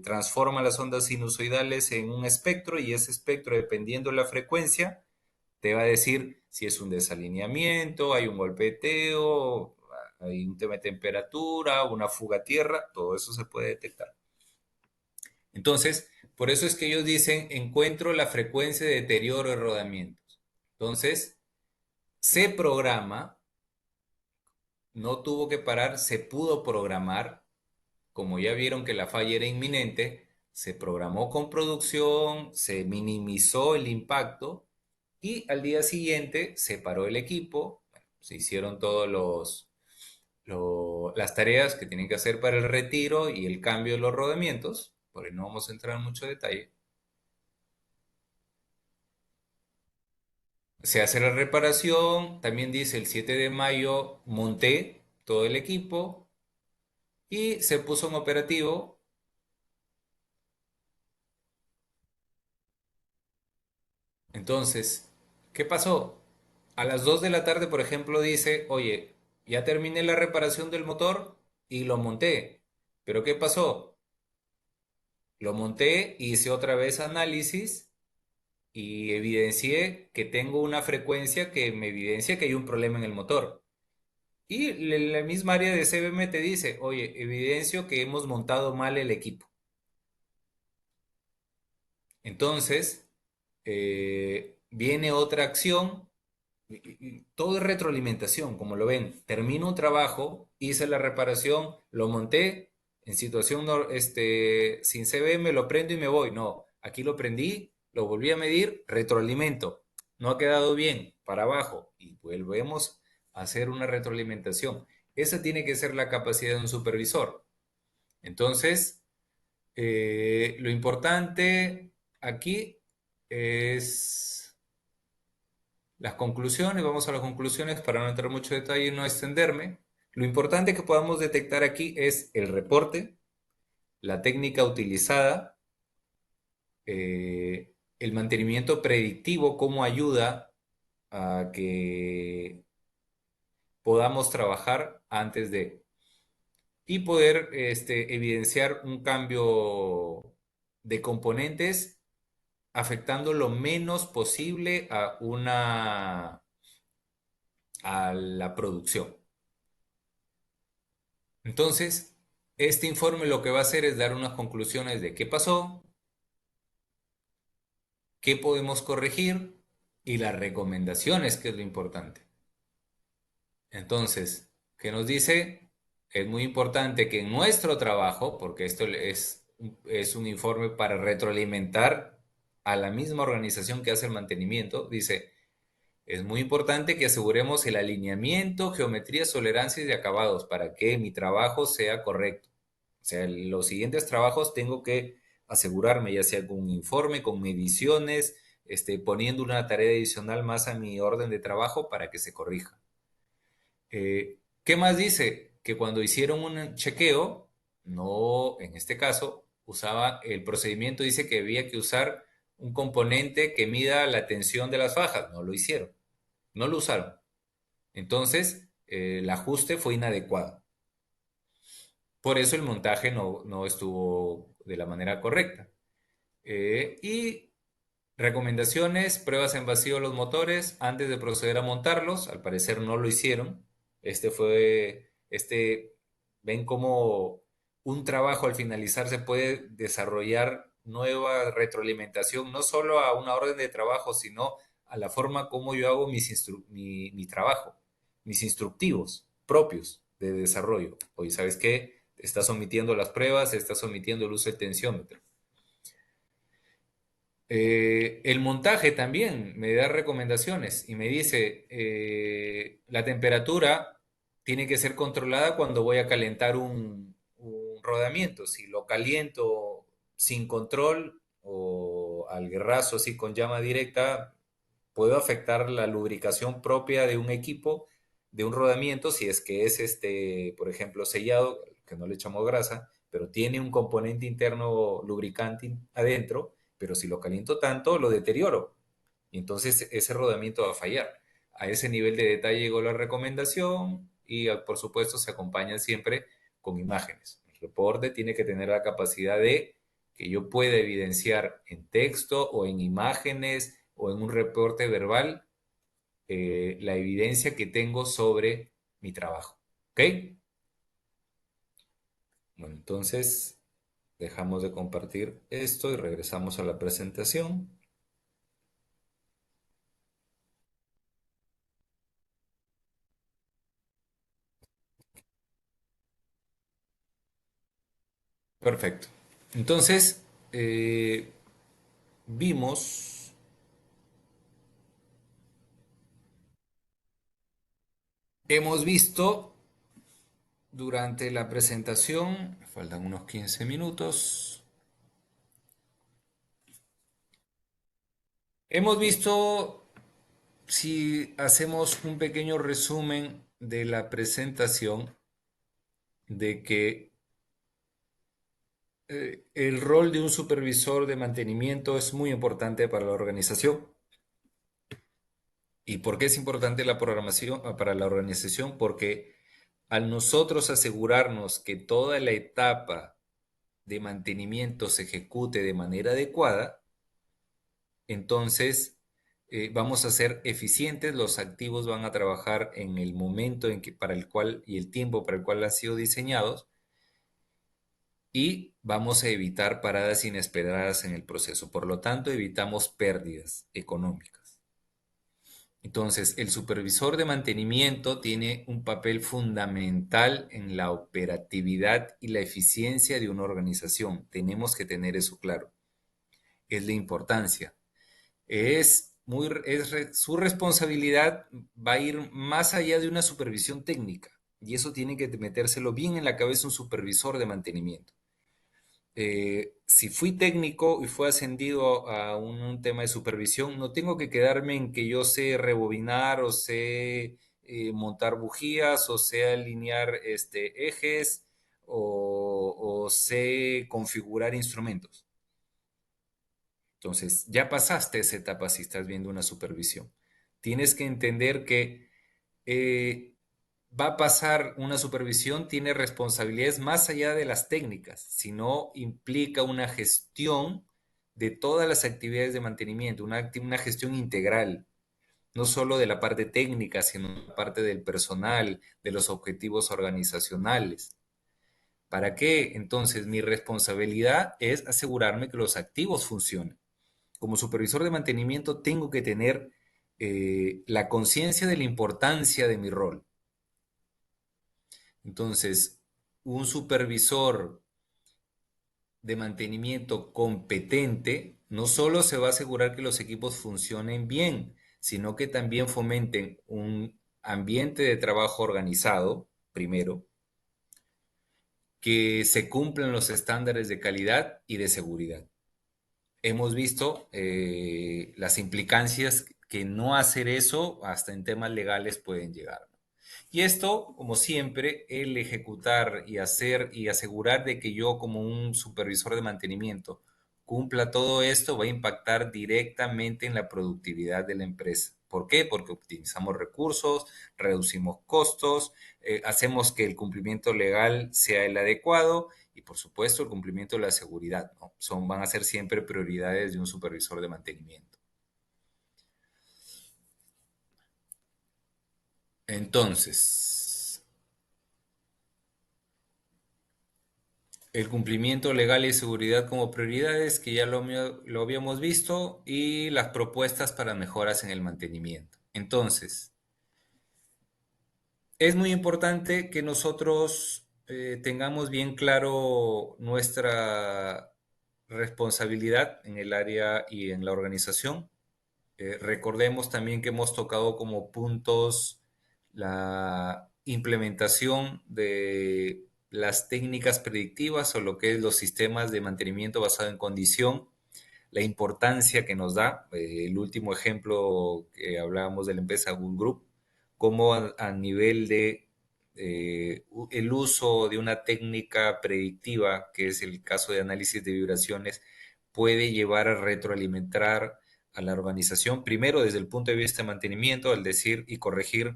transforma las ondas sinusoidales en un espectro y ese espectro, dependiendo de la frecuencia, te va a decir si es un desalineamiento, hay un golpeteo, hay un tema de temperatura, una fuga a tierra, todo eso se puede detectar. Entonces, por eso es que ellos dicen, encuentro la frecuencia de deterioro de rodamientos. Entonces, se programa, no tuvo que parar, se pudo programar, como ya vieron que la falla era inminente, se programó con producción, se minimizó el impacto y al día siguiente se paró el equipo, bueno, se hicieron todos las tareas que tienen que hacer para el retiro y el cambio de los rodamientos, porque no vamos a entrar en mucho detalle. Se hace la reparación, también dice el 7 de mayo monté todo el equipo y se puso en operativo. Entonces, ¿qué pasó? A las 2 de la tarde, por ejemplo, dice, oye, ya terminé la reparación del motor y lo monté. ¿Pero qué pasó? Lo monté, hice otra vez análisis y evidencié que tengo una frecuencia que me evidencia que hay un problema en el motor. Y la misma área de CBM te dice, oye, evidencio que hemos montado mal el equipo. Entonces, viene otra acción, y todo es retroalimentación, como lo ven. Termino un trabajo, hice la reparación, lo monté en situación sin CBM, lo prendo y me voy. No, aquí lo prendí, lo volví a medir, retroalimento. No ha quedado bien, para abajo, y volvemos a hacer una retroalimentación. Esa tiene que ser la capacidad de un supervisor. Entonces, lo importante aquí es las conclusiones. Vamos a las conclusiones para no entrar en mucho detalle y no extenderme. Lo importante que podamos detectar aquí es el reporte, la técnica utilizada, el mantenimiento predictivo, cómo ayuda a que podamos trabajar antes de y poder evidenciar un cambio de componentes afectando lo menos posible a la producción. Entonces, este informe lo que va a hacer es dar unas conclusiones de qué pasó, qué podemos corregir y las recomendaciones, que es lo importante. Entonces, ¿qué nos dice? Es muy importante que en nuestro trabajo, porque esto es un informe para retroalimentar a la misma organización que hace el mantenimiento, dice, es muy importante que aseguremos el alineamiento, geometrías, tolerancias y acabados para que mi trabajo sea correcto. O sea, los siguientes trabajos tengo que asegurarme, ya sea con un informe, con mediciones, poniendo una tarea adicional más a mi orden de trabajo para que se corrija. ¿Qué más dice? Que cuando hicieron un chequeo, no, en este caso, usaba el procedimiento, dice que había que usar un componente que mida la tensión de las fajas. No lo hicieron, no lo usaron. Entonces, el ajuste fue inadecuado. Por eso el montaje no estuvo de la manera correcta. Y recomendaciones, pruebas en vacío de los motores antes de proceder a montarlos. Al parecer no lo hicieron. Ven cómo un trabajo al finalizar se puede desarrollar nueva retroalimentación, no solo a una orden de trabajo, sino a la forma como yo hago mi trabajo, mis instructivos propios de desarrollo. Oye, ¿sabes qué? Estás omitiendo las pruebas, estás omitiendo el uso del tensiómetro. El montaje también me da recomendaciones y me dice, la temperatura tiene que ser controlada cuando voy a calentar un rodamiento. Si lo caliento sin control o al guerrazo así con llama directa, puedo afectar la lubricación propia de un equipo, de un rodamiento, si es que es por ejemplo, sellado, que no le echamos grasa, pero tiene un componente interno lubricante adentro pero si lo caliento tanto, lo deterioro. Y entonces ese rodamiento va a fallar. A ese nivel de detalle llegó la recomendación y por supuesto se acompaña siempre con imágenes. El reporte tiene que tener la capacidad de que yo pueda evidenciar en texto o en imágenes o en un reporte verbal la evidencia que tengo sobre mi trabajo. ¿Ok? Bueno, entonces dejamos de compartir esto y regresamos a la presentación. Perfecto. Entonces, vimos, hemos visto durante la presentación, me faltan unos 15 minutos, hemos visto, si hacemos un pequeño resumen de la presentación, de que el rol de un supervisor de mantenimiento es muy importante para la organización. ¿Y por qué es importante la programación para la organización? Porque al nosotros asegurarnos que toda la etapa de mantenimiento se ejecute de manera adecuada, entonces vamos a ser eficientes, los activos van a trabajar en el momento en que, para el cual y el tiempo para el cual han sido diseñados y vamos a evitar paradas inesperadas en el proceso. Por lo tanto, evitamos pérdidas económicas. Entonces, el supervisor de mantenimiento tiene un papel fundamental en la operatividad y la eficiencia de una organización. Tenemos que tener eso claro. Es la importancia. Su responsabilidad va a ir más allá de una supervisión técnica y eso tiene que metérselo bien en la cabeza un supervisor de mantenimiento. Si fui técnico y fui ascendido a un tema de supervisión, no tengo que quedarme en que yo sé rebobinar o sé montar bujías o sé alinear ejes o sé configurar instrumentos. Entonces, ya pasaste esa etapa si estás viendo una supervisión. Tienes que entender que eh, va a pasar una supervisión, tiene responsabilidades más allá de las técnicas, sino implica una gestión de todas las actividades de mantenimiento, una gestión integral, no solo de la parte técnica, sino de la parte del personal, de los objetivos organizacionales. ¿Para qué? Entonces, mi responsabilidad es asegurarme que los activos funcionen. Como supervisor de mantenimiento tengo que tener la conciencia de la importancia de mi rol. Entonces, un supervisor de mantenimiento competente no solo se va a asegurar que los equipos funcionen bien, sino que también fomenten un ambiente de trabajo organizado, primero, que se cumplan los estándares de calidad y de seguridad. Hemos visto las implicancias que no hacer eso hasta en temas legales pueden llegar. Y esto, como siempre, el ejecutar y hacer y asegurar de que yo como un supervisor de mantenimiento cumpla todo esto va a impactar directamente en la productividad de la empresa. ¿Por qué? Porque optimizamos recursos, reducimos costos, hacemos que el cumplimiento legal sea el adecuado y por supuesto el cumplimiento de la seguridad, ¿no? Van a ser siempre prioridades de un supervisor de mantenimiento. Entonces, el cumplimiento legal y seguridad como prioridades, que ya lo habíamos visto, y las propuestas para mejoras en el mantenimiento. Entonces, es muy importante que nosotros tengamos bien claro nuestra responsabilidad en el área y en la organización. Recordemos también que hemos tocado como puntos la implementación de las técnicas predictivas o lo que es los sistemas de mantenimiento basado en condición, la importancia que nos da, el último ejemplo que hablábamos de la empresa Google Group, cómo a nivel de el uso de una técnica predictiva, que es el caso de análisis de vibraciones, puede llevar a retroalimentar a la organización, primero desde el punto de vista de mantenimiento, al decir y corregir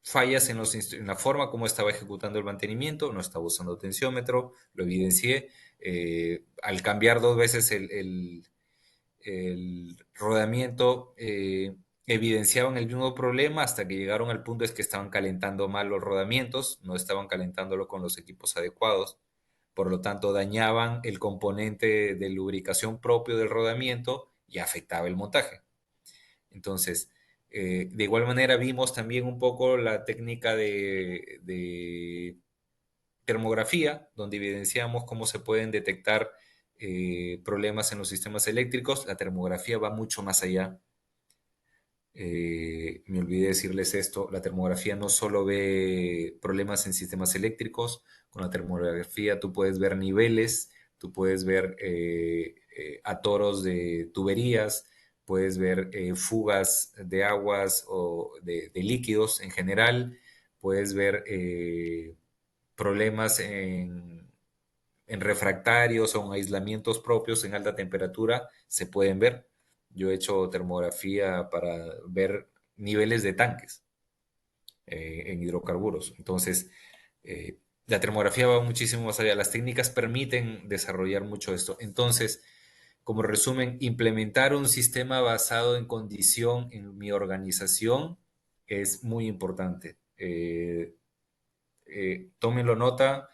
fallas en la forma como estaba ejecutando el mantenimiento, no estaba usando tensiómetro, lo evidencié. Al cambiar dos veces el rodamiento, evidenciaban el mismo problema hasta que llegaron al punto es que estaban calentando mal los rodamientos, no estaban calentándolo con los equipos adecuados, por lo tanto dañaban el componente de lubricación propio del rodamiento y afectaba el montaje. Entonces, de igual manera vimos también un poco la técnica de termografía, donde evidenciamos cómo se pueden detectar problemas en los sistemas eléctricos. La termografía va mucho más allá. Me olvidé decirles esto, la termografía no solo ve problemas en sistemas eléctricos, con la termografía tú puedes ver niveles, tú puedes ver atoros de tuberías, puedes ver fugas de aguas o de líquidos en general, puedes ver problemas en refractarios o en aislamientos propios en alta temperatura, se pueden ver. Yo he hecho termografía para ver niveles de tanques en hidrocarburos. Entonces, la termografía va muchísimo más allá. Las técnicas permiten desarrollar mucho esto. Entonces, como resumen, implementar un sistema basado en condición en mi organización es muy importante. Tómenlo nota.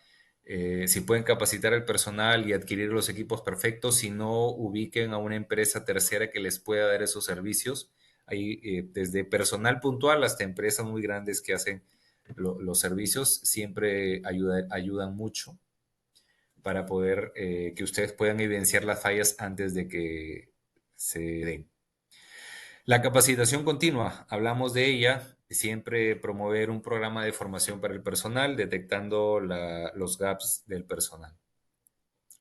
Si pueden capacitar al personal y adquirir los equipos perfectos, si no, ubiquen a una empresa tercera que les pueda dar esos servicios. Hay desde personal puntual hasta empresas muy grandes que hacen los servicios, siempre ayudan mucho para poder que ustedes puedan evidenciar las fallas antes de que se den. La capacitación continua, hablamos de ella, siempre promover un programa de formación para el personal, detectando los gaps del personal.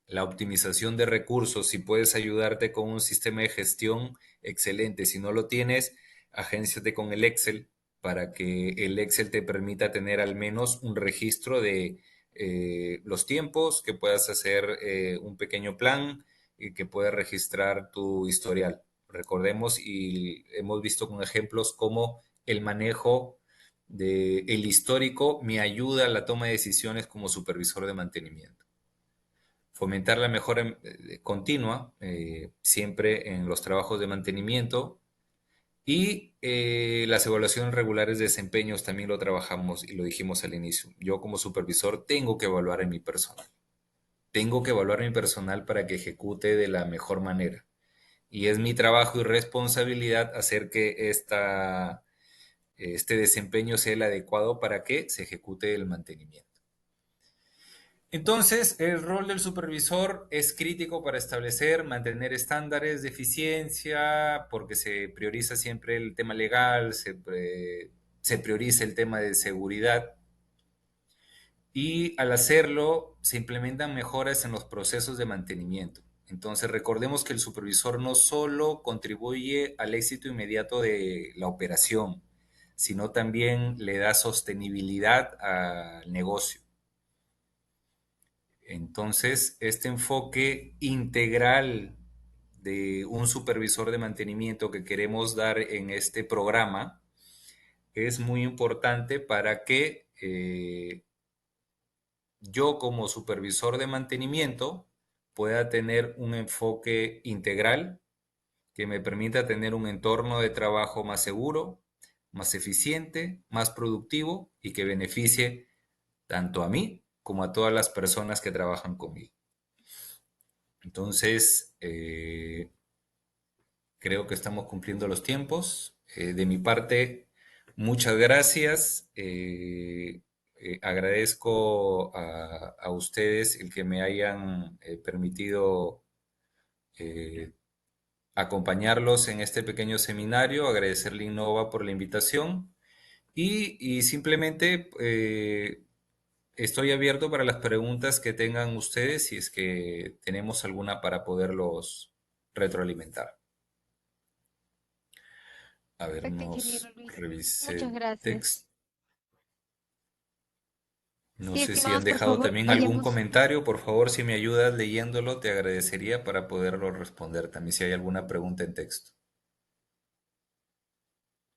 La optimización de recursos, si puedes ayudarte con un sistema de gestión, excelente. Si no lo tienes, agénciate con el Excel para que el Excel te permita tener al menos un registro de los tiempos, que puedas hacer un pequeño plan y que puedas registrar tu historial. Recordemos y hemos visto con ejemplos cómo el manejo del histórico me ayuda a la toma de decisiones como supervisor de mantenimiento. Fomentar la mejora continua, siempre en los trabajos de mantenimiento, y las evaluaciones regulares de desempeños también lo trabajamos y lo dijimos al inicio. Yo como supervisor tengo que evaluar a mi personal. Tengo que evaluar a mi personal para que ejecute de la mejor manera. Y es mi trabajo y responsabilidad hacer que este desempeño sea el adecuado para que se ejecute el mantenimiento. Entonces, el rol del supervisor es crítico para establecer, mantener estándares de eficiencia, porque se prioriza siempre el tema legal, se prioriza el tema de seguridad, y al hacerlo se implementan mejoras en los procesos de mantenimiento. Entonces, recordemos que el supervisor no solo contribuye al éxito inmediato de la operación, sino también le da sostenibilidad al negocio. Entonces, este enfoque integral de un supervisor de mantenimiento que queremos dar en este programa es muy importante para que yo como supervisor de mantenimiento pueda tener un enfoque integral que me permita tener un entorno de trabajo más seguro, más eficiente, más productivo y que beneficie tanto a mí como a todas las personas que trabajan conmigo. Entonces, creo que estamos cumpliendo los tiempos. De mi parte, muchas gracias. Agradezco a ustedes el que me hayan permitido acompañarlos en este pequeño seminario. Agradecerle a Innova por la invitación y simplemente estoy abierto para las preguntas que tengan ustedes si es que tenemos alguna para poderlos retroalimentar. A ver, Perfecto, ingeniero nos Luis. revisé Muchas el gracias. texto. No Sí, sé si han estimados, por dejado favor, también algún vayamos. comentario. Por favor, si me ayudas leyéndolo, te agradecería para poderlo responder también si hay alguna pregunta en texto.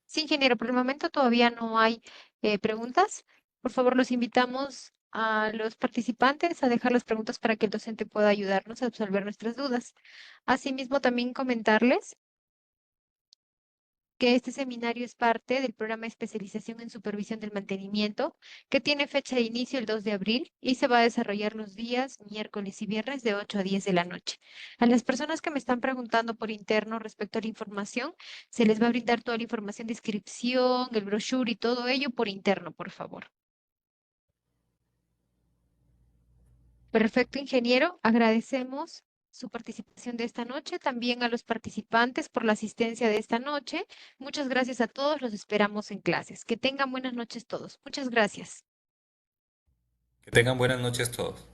Sí, ingeniero, por el momento todavía no hay preguntas. Por favor, los invitamos a los participantes a dejar las preguntas para que el docente pueda ayudarnos a resolver nuestras dudas. Asimismo, también comentarles que este seminario es parte del programa de especialización en supervisión del mantenimiento, que tiene fecha de inicio el 2 de abril y se va a desarrollar los días miércoles y viernes de 8 a 10 de la noche. A las personas que me están preguntando por interno respecto a la información, se les va a brindar toda la información de inscripción, el brochure y todo ello por interno, por favor. Perfecto, ingeniero. Agradecemos su participación de esta noche, también a los participantes por la asistencia de esta noche. Muchas gracias a todos, los esperamos en clases. Que tengan buenas noches todos. Muchas gracias. Que tengan buenas noches todos.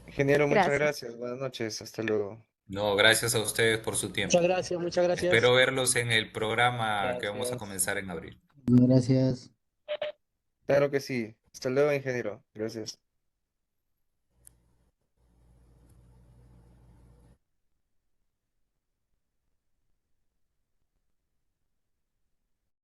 Ingeniero, muchas Gracias. gracias. Buenas noches. Hasta luego. No, gracias a ustedes por su Muchas tiempo. gracias, muchas gracias. Espero verlos en el programa que vamos a Gracias. comenzar en abril. Gracias. Claro que sí. Hasta luego, ingeniero. Gracias.